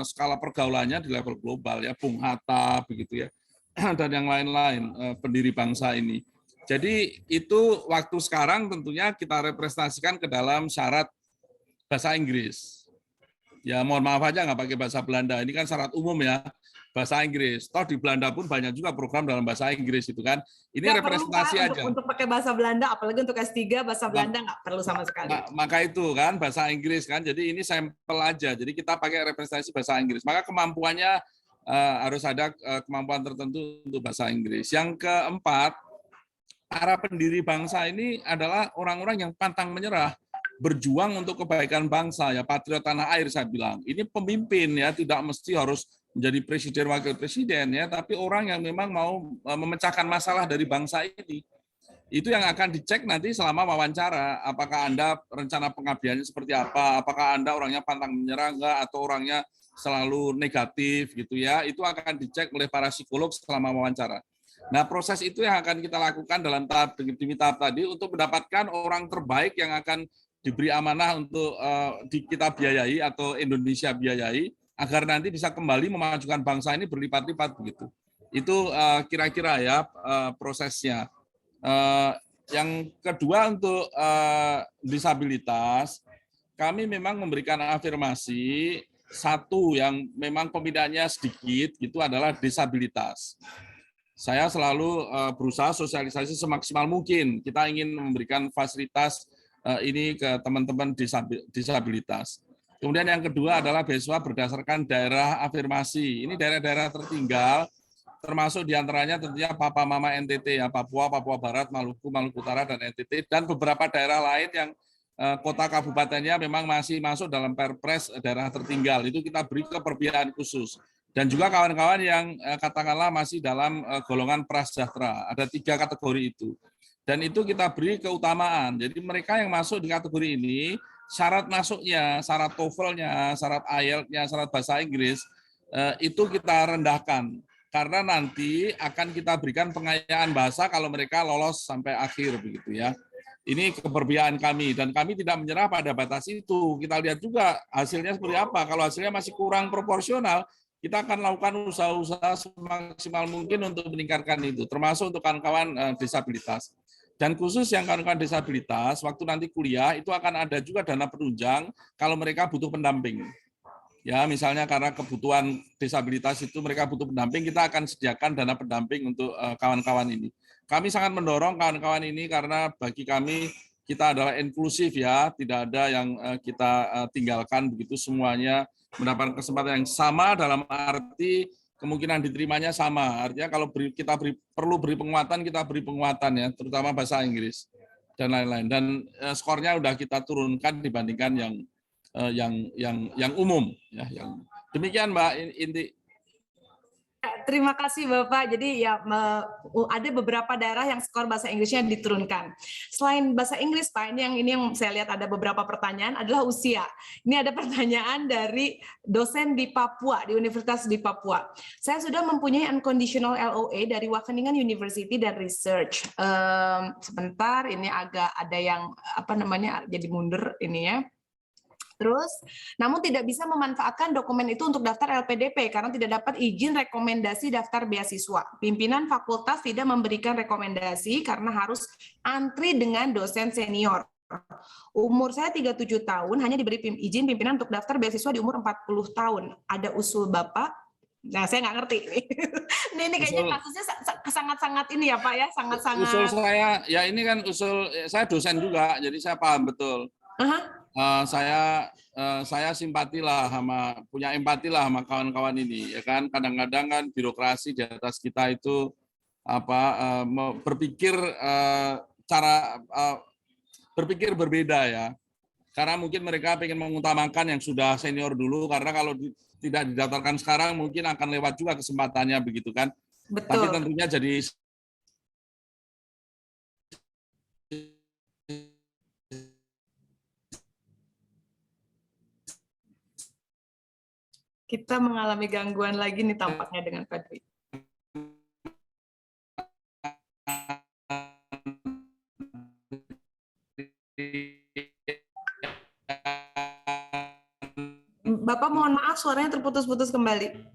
skala pergaulannya di level global ya, Bung Hatta begitu ya. Dan yang lain-lain pendiri bangsa ini. Jadi itu waktu sekarang tentunya kita representasikan ke dalam syarat bahasa Inggris. Ya mohon maaf aja nggak pakai bahasa Belanda, ini kan syarat umum ya, bahasa Inggris. Toh di Belanda pun banyak juga program dalam bahasa Inggris itu kan. Ini nggak representasi perlu, Pak, aja. Untuk pakai bahasa Belanda, apalagi untuk S3 bahasa Belanda nggak perlu sama sekali. Maka itu kan bahasa Inggris kan, jadi ini sampel aja. Jadi kita pakai representasi bahasa Inggris. Maka kemampuannya harus ada kemampuan tertentu untuk bahasa Inggris. Yang keempat, para pendiri bangsa ini adalah orang-orang yang pantang menyerah, berjuang untuk kebaikan bangsa, ya patriot tanah air saya bilang. Ini pemimpin ya, tidak mesti harus menjadi presiden, wakil presiden ya, tapi orang yang memang mau memecahkan masalah dari bangsa ini. Itu yang akan dicek nanti selama wawancara, apakah Anda rencana pengabdiannya seperti apa, apakah Anda orangnya pantang menyerah enggak, atau orangnya selalu negatif gitu ya, itu akan dicek oleh para psikolog selama wawancara. Nah, proses itu yang akan kita lakukan dalam tahap demi tahap tadi untuk mendapatkan orang terbaik yang akan diberi amanah untuk kita biayai atau Indonesia biayai agar nanti bisa kembali memajukan bangsa ini berlipat-lipat begitu. Itu kira-kira ya prosesnya. Yang kedua untuk disabilitas, kami memang memberikan afirmasi satu yang memang peminatnya sedikit itu adalah disabilitas. Saya selalu berusaha sosialisasi semaksimal mungkin. Kita ingin memberikan fasilitas ini ke teman-teman disabilitas. Kemudian yang kedua adalah beasiswa berdasarkan daerah afirmasi. Ini daerah-daerah tertinggal, termasuk diantaranya tentunya Papa Mama NTT, ya, Papua, Papua Barat, Maluku, Maluku Utara, dan NTT, dan beberapa daerah lain yang kota kabupatennya memang masih masuk dalam Perpres daerah tertinggal. Itu kita beri keperbiayaan khusus. Dan juga kawan-kawan yang katakanlah masih dalam golongan prasejahtera. Ada 3 kategori itu. Dan itu kita beri keutamaan. Jadi mereka yang masuk di kategori ini, syarat masuknya, syarat TOEFL-nya, syarat IELTS-nya, syarat bahasa Inggris, itu kita rendahkan. karena nanti akan kita berikan pengayaan bahasa kalau mereka lolos sampai akhir begitu ya. Ini keberpihakan kami dan kami tidak menyerah pada batas itu. Kita lihat juga hasilnya seperti apa. Kalau hasilnya masih kurang proporsional, kita akan lakukan usaha-usaha semaksimal mungkin untuk meningkatkan itu, termasuk untuk kawan-kawan disabilitas. Dan khusus yang kawan-kawan disabilitas, waktu nanti kuliah itu akan ada juga dana penunjang kalau mereka butuh pendamping. Ya, misalnya karena kebutuhan disabilitas itu mereka butuh pendamping, kita akan sediakan dana pendamping untuk kawan-kawan ini. Kami sangat mendorong kawan-kawan ini karena bagi kami kita adalah inklusif ya, tidak ada yang kita tinggalkan begitu, semuanya mendapatkan kesempatan yang sama dalam arti kemungkinan diterimanya sama. Artinya kalau perlu beri penguatan, kita beri penguatan ya, terutama bahasa Inggris dan lain-lain. Dan skornya udah kita turunkan dibandingkan yang umum ya. Yang demikian Mbak Inti. Terima kasih Bapak. Jadi ya ada beberapa daerah yang skor bahasa Inggrisnya diturunkan. Selain bahasa Inggris Pak, ini yang saya lihat ada beberapa pertanyaan adalah usia. Ini ada pertanyaan dari dosen di Papua, di Universitas di Papua. Saya sudah mempunyai unconditional LOA dari Wageningen University dan Research. Sebentar, ini agak ada yang jadi mundur ini ya. Terus, namun tidak bisa memanfaatkan dokumen itu untuk daftar LPDP karena tidak dapat izin rekomendasi daftar beasiswa. Pimpinan fakultas tidak memberikan rekomendasi karena harus antri dengan dosen senior. Umur saya 37 tahun, hanya diberi izin pimpinan untuk daftar beasiswa di umur 40 tahun. Ada usul Bapak? Nah, saya nggak ngerti. Ini kayaknya kasusnya sangat-sangat ini ya Pak ya, sangat-sangat. Usul saya, ya ini kan usul, saya dosen juga, jadi saya paham betul. Saya simpatilah punya empatilah sama kawan-kawan ini ya kan, kadang-kadang kan birokrasi di atas kita itu berpikir berpikir berbeda ya, karena mungkin mereka ingin mengutamakan yang sudah senior dulu, karena kalau tidak didaftarkan sekarang mungkin akan lewat juga kesempatannya begitu kan. Betul. Tapi tentunya jadi kita mengalami gangguan lagi nih tampaknya dengan Pak Dwi. Bapak mohon maaf suaranya terputus-putus kembali.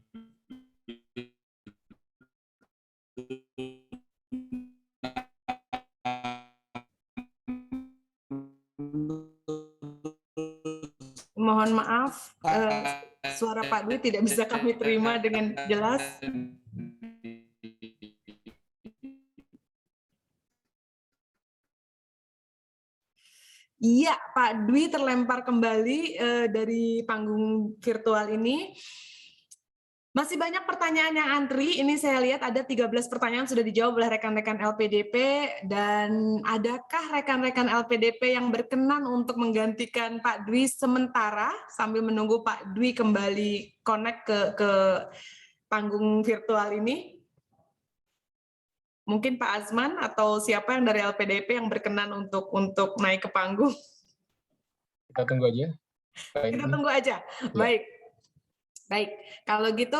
Mohon maaf, suara Pak Dwi tidak bisa kami terima dengan jelas. Iya, Pak Dwi terlempar kembali dari panggung virtual ini. Masih banyak pertanyaan yang antri, ini saya lihat ada 13 pertanyaan sudah dijawab oleh rekan-rekan LPDP, dan adakah rekan-rekan LPDP yang berkenan untuk menggantikan Pak Dwi sementara sambil menunggu Pak Dwi kembali connect ke panggung virtual ini? Mungkin Pak Azman atau siapa yang dari LPDP yang berkenan untuk naik ke panggung? Kita tunggu aja. Kita tunggu aja, baik. Baik, kalau gitu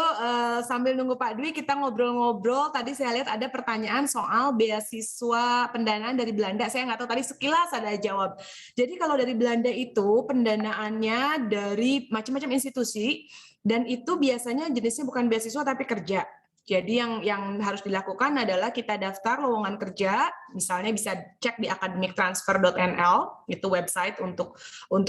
sambil nunggu Pak Dwi kita ngobrol-ngobrol. Tadi saya lihat ada pertanyaan soal beasiswa pendanaan dari Belanda. Saya nggak tahu tadi sekilas ada jawab. Jadi kalau dari Belanda itu pendanaannya dari macam-macam institusi dan itu biasanya jenisnya bukan beasiswa tapi kerja. Jadi yang harus dilakukan adalah kita daftar lowongan kerja, misalnya bisa cek di academictransfer.nl, itu website untuk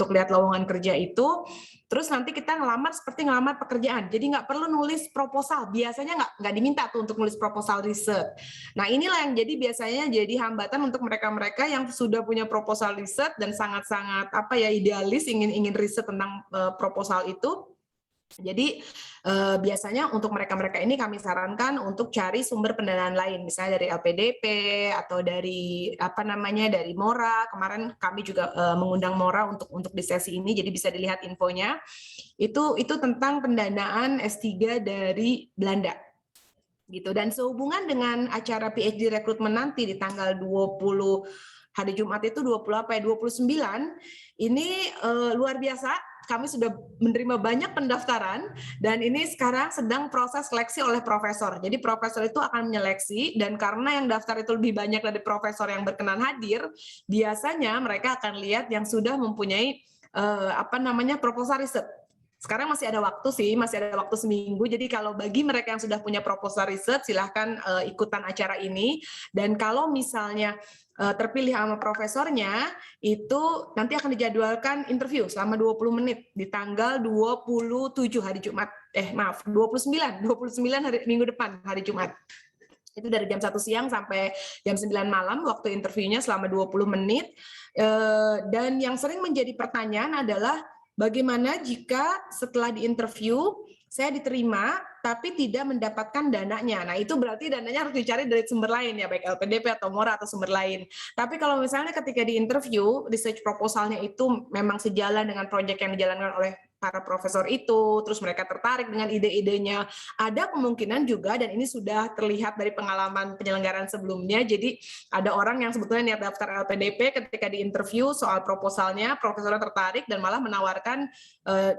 lihat lowongan kerja itu. Terus nanti kita ngelamar seperti ngelamar pekerjaan, jadi nggak perlu nulis proposal, biasanya nggak diminta tuh untuk nulis proposal riset. Nah inilah yang jadi biasanya jadi hambatan untuk mereka-mereka yang sudah punya proposal riset dan sangat-sangat idealis ingin riset tentang proposal itu. Jadi biasanya untuk mereka-mereka ini kami sarankan untuk cari sumber pendanaan lain, misalnya dari LPDP atau dari dari Mora. Kemarin kami juga mengundang Mora untuk di sesi ini, jadi bisa dilihat infonya. Itu tentang pendanaan S3 dari Belanda. Gitu. Dan sehubungan dengan acara PhD rekrutmen nanti di tanggal 20 hari Jumat itu 29 ini luar biasa. kami sudah menerima banyak pendaftaran dan ini sekarang sedang proses seleksi oleh profesor. Jadi profesor itu akan menyeleksi dan karena yang daftar itu lebih banyak dari profesor yang berkenan hadir, biasanya mereka akan lihat yang sudah mempunyai proposal riset. Sekarang masih ada waktu sih, masih ada waktu seminggu. Jadi kalau bagi mereka yang sudah punya proposal riset, silahkan ikutan acara ini. Dan kalau misalnya terpilih sama profesornya, itu nanti akan dijadwalkan interview selama 20 menit di tanggal 27 hari Jumat. 29 hari minggu depan hari Jumat. Itu dari jam 1 siang sampai jam 9 malam waktu interviewnya selama 20 menit. Dan yang sering menjadi pertanyaan adalah bagaimana jika setelah diinterview saya diterima tapi tidak mendapatkan dananya. Nah, itu berarti dananya harus dicari dari sumber lain ya, baik LPDP atau MORA atau sumber lain. Tapi kalau misalnya ketika diinterview, research proposalnya itu memang sejalan dengan proyek yang dijalankan oleh para profesor itu, terus mereka tertarik dengan ide-idenya, ada kemungkinan juga, dan ini sudah terlihat dari pengalaman penyelenggaraan sebelumnya, jadi ada orang yang sebetulnya niat daftar LPDP, ketika diinterview soal proposalnya, profesornya tertarik dan malah menawarkan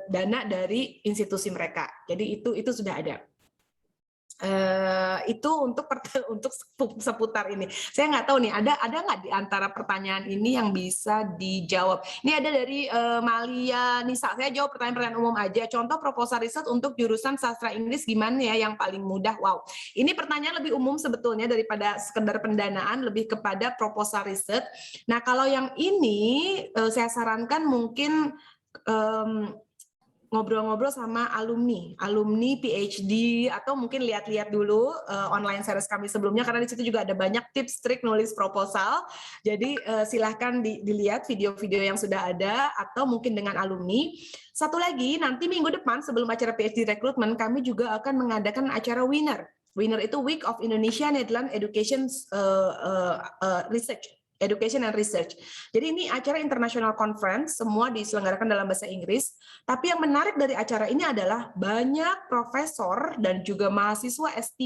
dana dari institusi mereka. Jadi itu sudah ada. Itu untuk seputar ini. Saya nggak tahu nih, ada nggak di antara pertanyaan ini yang bisa dijawab? Ini ada dari Malia Nisa. Saya jawab pertanyaan umum aja. Contoh proposal riset untuk jurusan sastra Inggris gimana ya yang paling mudah? Wow, ini pertanyaan lebih umum sebetulnya daripada sekedar pendanaan, lebih kepada proposal riset. Nah, kalau yang ini saya sarankan mungkin ngobrol-ngobrol sama alumni PhD, atau mungkin lihat-lihat dulu online series kami sebelumnya, karena di situ juga ada banyak tips trik nulis proposal. Jadi silahkan dilihat video-video yang sudah ada, atau mungkin dengan alumni. Satu lagi, nanti minggu depan sebelum acara PhD Recruitment, kami juga akan mengadakan acara Winner. Winner itu Week of Indonesia Netherlands Education Education and Research. Jadi ini acara international conference, semua diselenggarakan dalam bahasa Inggris. Tapi yang menarik dari acara ini adalah banyak profesor dan juga mahasiswa S3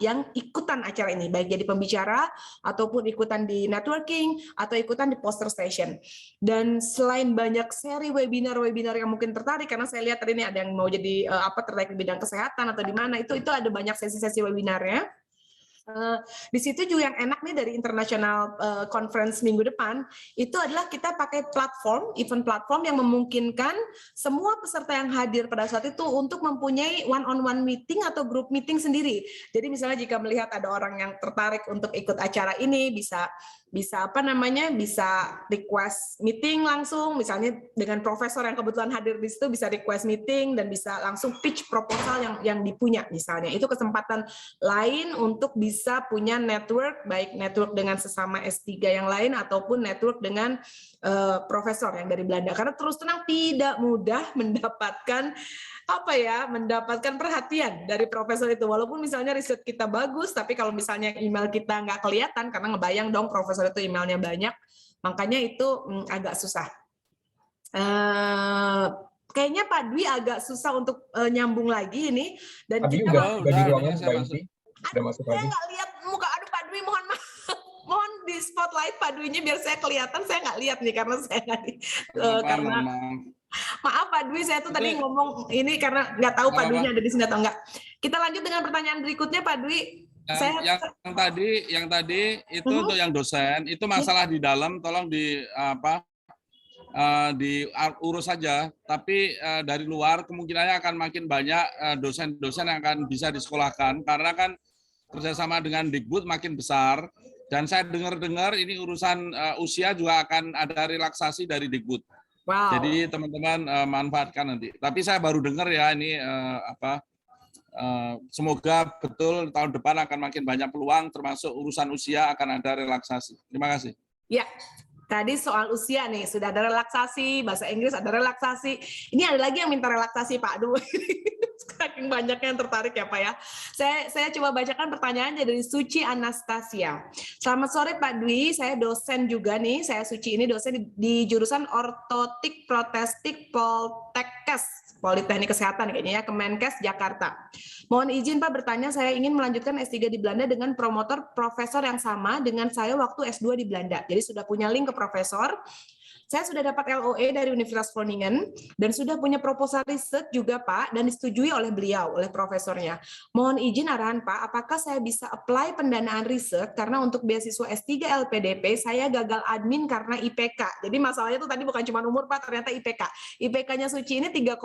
yang ikutan acara ini, baik jadi pembicara, ataupun ikutan di networking, atau ikutan di poster session. Dan selain banyak seri webinar-webinar yang mungkin tertarik, karena saya lihat tadi ini ada yang mau jadi tertarik di bidang kesehatan atau di mana, itu ada banyak sesi-sesi webinarnya. Di situ juga yang enak nih dari international conference minggu depan, itu adalah kita pakai event platform yang memungkinkan semua peserta yang hadir pada saat itu untuk mempunyai one-on-one meeting atau group meeting sendiri. Jadi misalnya jika melihat ada orang yang tertarik untuk ikut acara ini, bisa request meeting langsung, misalnya dengan profesor yang kebetulan hadir di situ bisa request meeting dan bisa langsung pitch proposal yang dipunya misalnya. Itu kesempatan lain untuk bisa punya network, baik network dengan sesama S3 yang lain ataupun network dengan profesor yang dari Belanda. Karena terus terang tidak mudah mendapatkan perhatian dari profesor itu. Walaupun misalnya riset kita bagus, tapi kalau misalnya email kita nggak kelihatan, karena ngebayang dong profesor itu emailnya banyak, makanya itu agak susah. Kayaknya Pak Dwi agak susah untuk nyambung lagi ini. Dan Pak Dwi kita udah di ruangan Mbak Inti. Udah masuk saya lagi. nggak lihat muka. Aduh Pak Dwi, mohon maaf. Mohon di spotlight Pak Dwi-nya biar saya kelihatan. Saya nggak lihat nih karena saya nggak Maaf Pak Dwi, saya tuh tadi ngomong ini karena nggak tahu Pak Dwi-nya ada di sini atau enggak. Kita lanjut dengan pertanyaan berikutnya Pak Dwi. Yang tadi itu untuk yang dosen, itu masalah di dalam, tolong diurus saja. Tapi dari luar kemungkinannya akan makin banyak dosen-dosen yang akan bisa disekolahkan, karena kan kerjasama dengan Dikbud makin besar. Dan saya dengar ini urusan usia juga akan ada relaksasi dari Dikbud. Wow. Jadi teman-teman manfaatkan nanti. Tapi saya baru dengar ya ini semoga betul tahun depan akan makin banyak peluang, termasuk urusan usia akan ada relaksasi. Terima kasih. Ya, tadi soal usia nih sudah ada relaksasi, bahasa Inggris ada relaksasi. Ini ada lagi yang minta relaksasi Pak. Aduh, saking banyaknya yang tertarik ya Pak ya. Saya coba bacakan pertanyaannya dari Suci Anastasia. Selamat sore Pak Dwi, saya dosen juga nih. Saya Suci ini dosen di jurusan Ortotik Protestik Poltekkes, Politeknik Kesehatan kayaknya ya, Kemenkes Jakarta. Mohon izin Pak bertanya, saya ingin melanjutkan S3 di Belanda dengan promotor profesor yang sama dengan saya waktu S2 di Belanda. Jadi sudah punya link ke profesor. Saya sudah dapat LOE dari Universitas Groningen dan sudah punya proposal riset juga Pak dan disetujui oleh beliau, oleh profesornya. Mohon izin arahan Pak, apakah saya bisa apply pendanaan riset karena untuk beasiswa S3 LPDP saya gagal admin karena IPK. Jadi masalahnya itu tadi bukan cuma umur Pak, ternyata IPK. IPK-nya Suci ini 3,0.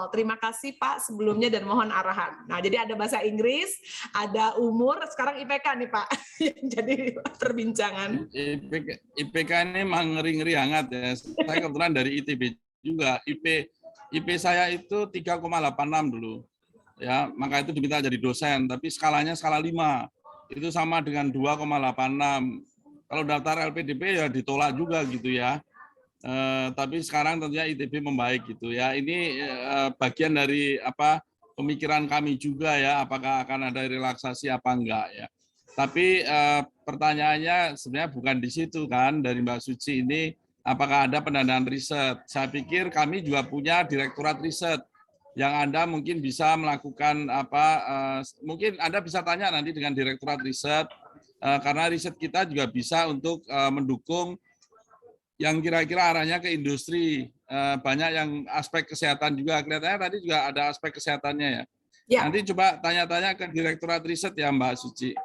Terima kasih Pak sebelumnya dan mohon arahan. Nah, jadi ada bahasa Inggris, ada umur, sekarang IPK nih Pak. Jadi perbincangan. IPK ini memang ngeri-ngeri hangat ya. Saya kebetulan dari ITB juga. IP saya itu 3,86 dulu. Ya, maka itu diminta jadi dosen, tapi skalanya skala 5. Itu sama dengan 2,86. Kalau daftar LPDP ya ditolak juga gitu ya. Tapi sekarang tentunya ITB membaik gitu ya. Ini bagian dari pemikiran kami juga ya, apakah akan ada relaksasi apa enggak ya. Tapi pertanyaannya sebenarnya bukan di situ kan, dari Mbak Suci ini, apakah ada pendanaan riset. Saya pikir kami juga punya direktorat riset yang Anda mungkin bisa melakukan mungkin Anda bisa tanya nanti dengan direktorat riset, karena riset kita juga bisa untuk mendukung yang kira-kira arahnya ke industri. Banyak yang aspek kesehatan juga, kelihatannya tadi juga ada aspek kesehatannya ya. Nanti coba tanya-tanya ke direktorat riset ya Mbak Suci.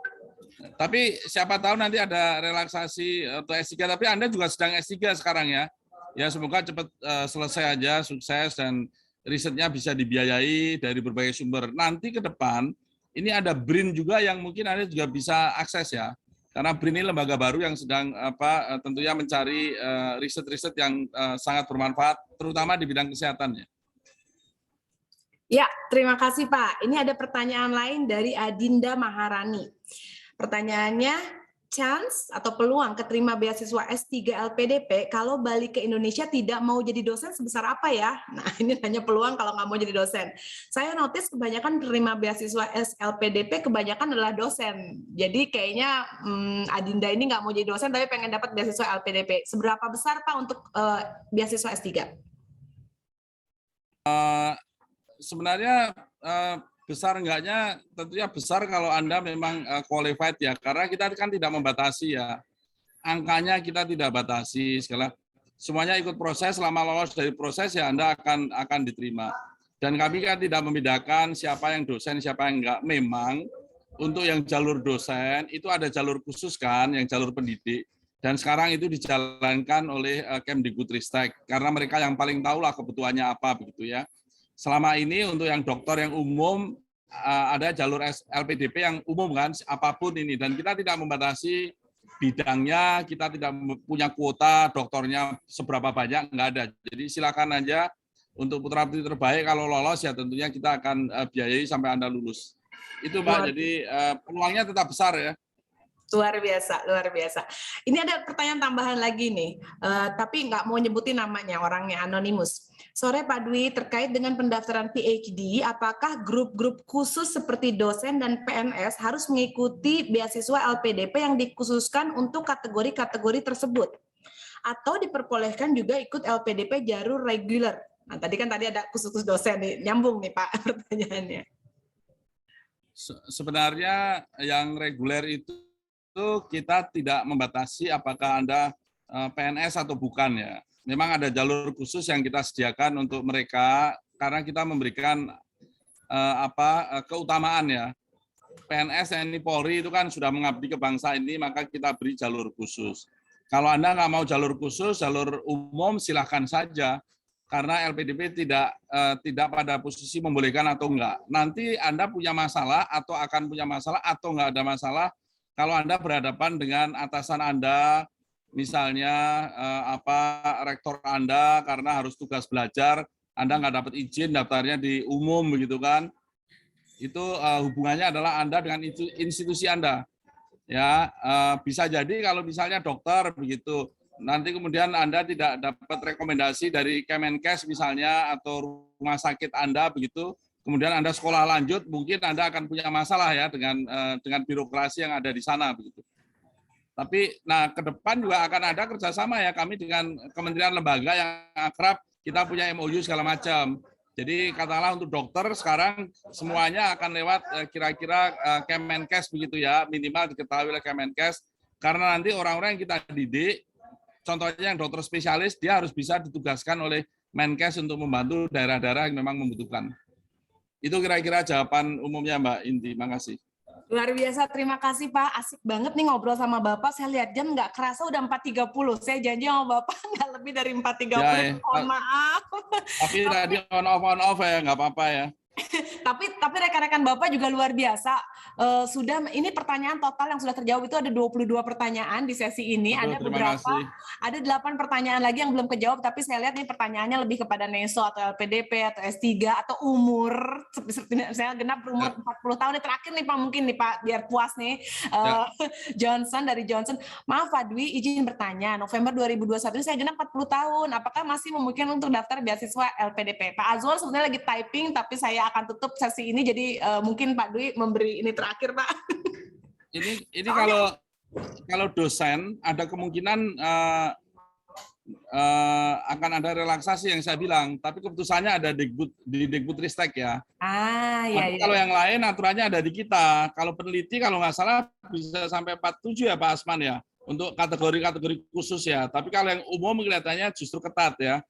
Tapi siapa tahu nanti ada relaksasi atau S3, tapi Anda juga sedang S3 sekarang ya. Ya semoga cepat selesai aja, sukses, dan risetnya bisa dibiayai dari berbagai sumber. Nanti ke depan, ini ada BRIN juga yang mungkin Anda juga bisa akses ya. Karena BRIN ini lembaga baru yang sedang tentunya mencari riset-riset yang sangat bermanfaat, terutama di bidang kesehatannya. Ya, terima kasih Pak. Ini ada pertanyaan lain dari Adinda Maharani. Pertanyaannya, chance atau peluang keterima beasiswa S3 LPDP kalau balik ke Indonesia tidak mau jadi dosen sebesar apa ya? Nah, ini hanya peluang kalau nggak mau jadi dosen. Saya notice kebanyakan penerima beasiswa LPDP kebanyakan adalah dosen. Jadi kayaknya Adinda ini nggak mau jadi dosen tapi pengen dapat beasiswa LPDP. Seberapa besar Pak untuk beasiswa S3? Sebenarnya besar enggaknya tentunya besar kalau Anda memang qualified ya, karena kita kan tidak membatasi ya, angkanya kita tidak batasi, semuanya ikut proses, selama lolos dari proses ya Anda akan diterima. Dan kami kan tidak membedakan siapa yang dosen, siapa yang enggak. Memang untuk yang jalur dosen itu ada jalur khusus kan, yang jalur pendidik, dan sekarang itu dijalankan oleh Kemdikbudristek, karena mereka yang paling tahu lah kebutuhannya apa begitu ya. Selama ini untuk yang dokter yang umum ada jalur LPDP yang umum kan, apapun ini, dan kita tidak membatasi bidangnya, kita tidak punya kuota dokternya seberapa banyak, nggak ada. Jadi silakan aja untuk putra-putri terbaik, kalau lolos ya tentunya kita akan biayai sampai Anda lulus. Itu Mbak, jadi peluangnya tetap besar ya. Luar biasa, luar biasa. Ini ada pertanyaan tambahan lagi nih, tapi nggak mau nyebutin namanya, orangnya anonimus. Sore Pak Dwi, terkait dengan pendaftaran PhD, apakah grup-grup khusus seperti dosen dan PNS harus mengikuti beasiswa LPDP yang dikhususkan untuk kategori-kategori tersebut? Atau diperbolehkan juga ikut LPDP jalur reguler? Nah, tadi ada khusus dosen nih, nyambung nih Pak pertanyaannya. Sebenarnya yang reguler itu kita tidak membatasi apakah Anda PNS atau bukan ya. Memang ada jalur khusus yang kita sediakan untuk mereka karena kita memberikan keutamaan ya. PNS TNI Polri itu kan sudah mengabdi ke bangsa ini, maka kita beri jalur khusus. Kalau Anda nggak mau jalur khusus, jalur umum silahkan saja. Karena LPDP tidak pada posisi membolehkan atau enggak. Nanti Anda punya masalah atau akan punya masalah atau enggak ada masalah kalau Anda berhadapan dengan atasan Anda, misalnya rektor Anda karena harus tugas belajar, Anda nggak dapat izin, daftarnya di umum begitu kan, itu hubungannya adalah Anda dengan institusi Anda. Ya, bisa jadi kalau misalnya dokter begitu, nanti kemudian Anda tidak dapat rekomendasi dari Kemenkes misalnya atau rumah sakit Anda begitu, kemudian Anda sekolah lanjut, mungkin Anda akan punya masalah ya dengan birokrasi yang ada di sana begitu. Tapi ke depan juga akan ada kerjasama ya kami dengan kementerian lembaga yang akrab, kita punya MOU segala macam. Jadi katakanlah untuk dokter sekarang semuanya akan lewat kira-kira Kemenkes begitu ya, minimal diketahui oleh Kemenkes, karena nanti orang-orang yang kita didik contohnya yang dokter spesialis, dia harus bisa ditugaskan oleh Menkes untuk membantu daerah-daerah yang memang membutuhkan. Itu kira-kira jawaban umumnya Mbak Inti. Makasih. Luar biasa, terima kasih Pak. Asik banget nih ngobrol sama Bapak. Saya lihat jam nggak kerasa udah 4.30. Saya janji sama Bapak nggak lebih dari 4.30. Ya, Mohon maaf. tapi tadi on off ya, nggak apa-apa ya. Tapi rekan-rekan Bapak juga luar biasa. Ini pertanyaan total yang sudah terjawab itu ada 22 pertanyaan di sesi ini. Aduh, Ada terima beberapa, kasih. ada 8 pertanyaan lagi yang belum kejawab, tapi saya lihat nih pertanyaannya lebih kepada NESO atau LPDP atau S3 atau umur. Saya genap berumur 40 tahun nih, terakhir nih Pak, mungkin nih Pak, biar puas nih. Johnson dari Johnson. Maaf Pak Dwi, izin bertanya. November 2021 ini saya genap 40 tahun. Apakah masih memungkinkan untuk daftar beasiswa LPDP? Pak Azwar sebenarnya lagi typing, tapi saya akan tutup sesi ini, jadi mungkin Pak Dwi memberi ini terakhir Pak. Ini kalau dosen ada kemungkinan akan ada relaksasi yang saya bilang, tapi keputusannya ada di Dikbudristek ya. Iya. Kalau yang lain aturannya ada di kita. Kalau peneliti kalau nggak salah bisa sampai 47 ya Pak Asman ya, untuk kategori-kategori khusus ya. Tapi kalau yang umum kelihatannya justru ketat ya.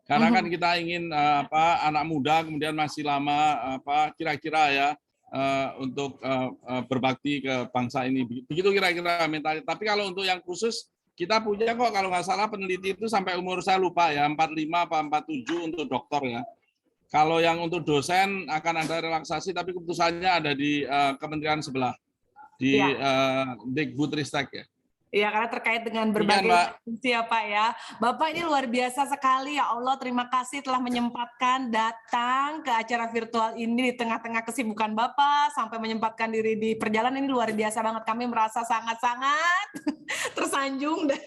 Karena kan kita ingin anak muda kemudian masih lama kira-kira ya untuk berbakti ke bangsa ini. Begitu kira-kira mentalitas. Tapi kalau untuk yang khusus kita punya kok, kalau nggak salah peneliti itu sampai umur saya lupa ya 45 apa 47 untuk dokter ya. Kalau yang untuk dosen akan ada relaksasi, tapi keputusannya ada di kementerian sebelah di Dikbudristek ya. Iya, karena terkait dengan berbagai fungsi ya Pak ya. Bapak ini luar biasa sekali, ya Allah, terima kasih telah menyempatkan datang ke acara virtual ini di tengah-tengah kesibukan Bapak, sampai menyempatkan diri di perjalanan. Ini luar biasa banget, kami merasa sangat-sangat tersanjung dan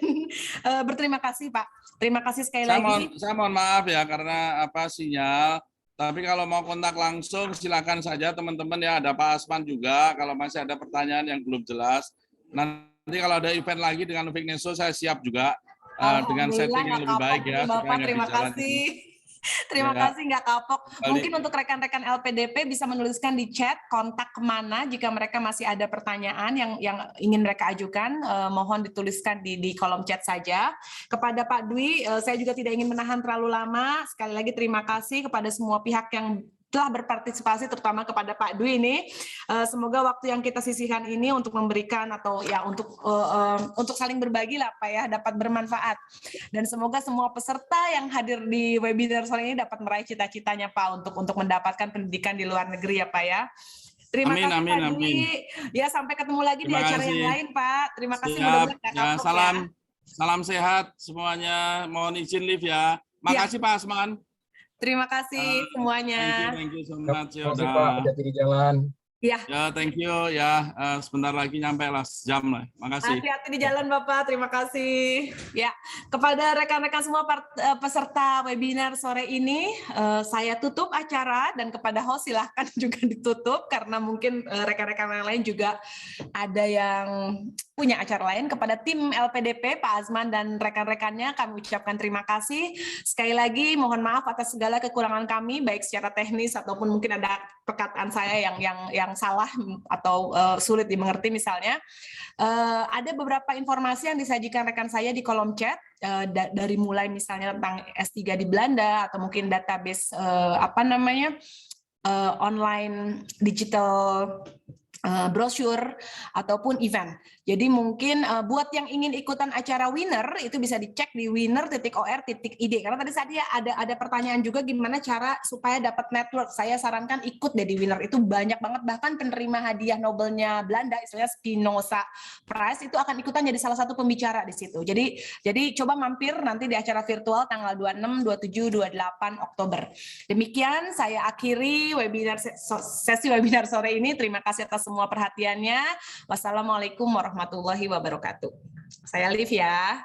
berterima kasih Pak. Terima kasih sekali lagi. Saya mohon maaf ya, karena sinyal. Tapi kalau mau kontak langsung silakan saja teman-teman ya, ada Pak Asman juga, kalau masih ada pertanyaan yang belum jelas. Nanti kalau ada event lagi dengan Uvigneso, saya siap juga dengan setting yang lebih baik ya. Bapak, terima kasih. Terima kasih, nggak kapok. Mungkin untuk rekan-rekan LPDP bisa menuliskan di chat kontak kemana jika mereka masih ada pertanyaan yang ingin mereka ajukan. Mohon dituliskan di kolom chat saja. Kepada Pak Dwi, saya juga tidak ingin menahan terlalu lama. Sekali lagi terima kasih kepada semua pihak yang telah berpartisipasi, terutama kepada Pak Dwi ini. Semoga waktu yang kita sisihkan ini untuk memberikan atau ya untuk saling berbagi lah Pak ya, dapat bermanfaat. Dan semoga semua peserta yang hadir di webinar sore ini dapat meraih cita-citanya Pak untuk mendapatkan pendidikan di luar negeri ya Pak ya. Terima kasih Pak Dwi. Ya, sampai ketemu lagi di acara yang lain Pak. Terima kasih. Ya, salam sehat semuanya. Mohon izin live ya. Makasih Pak Asman. Terima kasih semuanya. Thank you so much. Terima kasih Pak, hati-hati di jalan. Ya, thank you ya. Sebentar lagi nyampe lah, sejam lah. Makasih. Hati-hati di jalan Bapak, terima kasih. Ya, kepada rekan-rekan semua peserta webinar sore ini, saya tutup acara, dan kepada host silahkan juga ditutup karena mungkin rekan-rekan yang lain juga ada yang punya acara lain. Kepada tim LPDP, Pak Azman dan rekan-rekannya, kami ucapkan terima kasih. Sekali lagi mohon maaf atas segala kekurangan kami, baik secara teknis ataupun mungkin ada perkataan saya yang salah atau sulit dimengerti misalnya. Ada beberapa informasi yang disajikan rekan saya di kolom chat, dari mulai misalnya tentang S3 di Belanda atau mungkin database online digital brosur ataupun event. Jadi mungkin buat yang ingin ikutan acara Winner itu bisa dicek di winner.or.id, karena tadi ada pertanyaan juga gimana cara supaya dapat network. Saya sarankan ikut deh di Winner, itu banyak banget, bahkan penerima hadiah Nobelnya Belanda istilahnya Spinoza Prize itu akan ikutan jadi salah satu pembicara di situ. Jadi coba mampir nanti di acara virtual tanggal 26, 27, 28 Oktober. Demikian saya akhiri sesi webinar sore ini. Terima kasih atas semua perhatiannya. Wassalamualaikum warahmatullahi wabarakatuh. Saya Liv ya.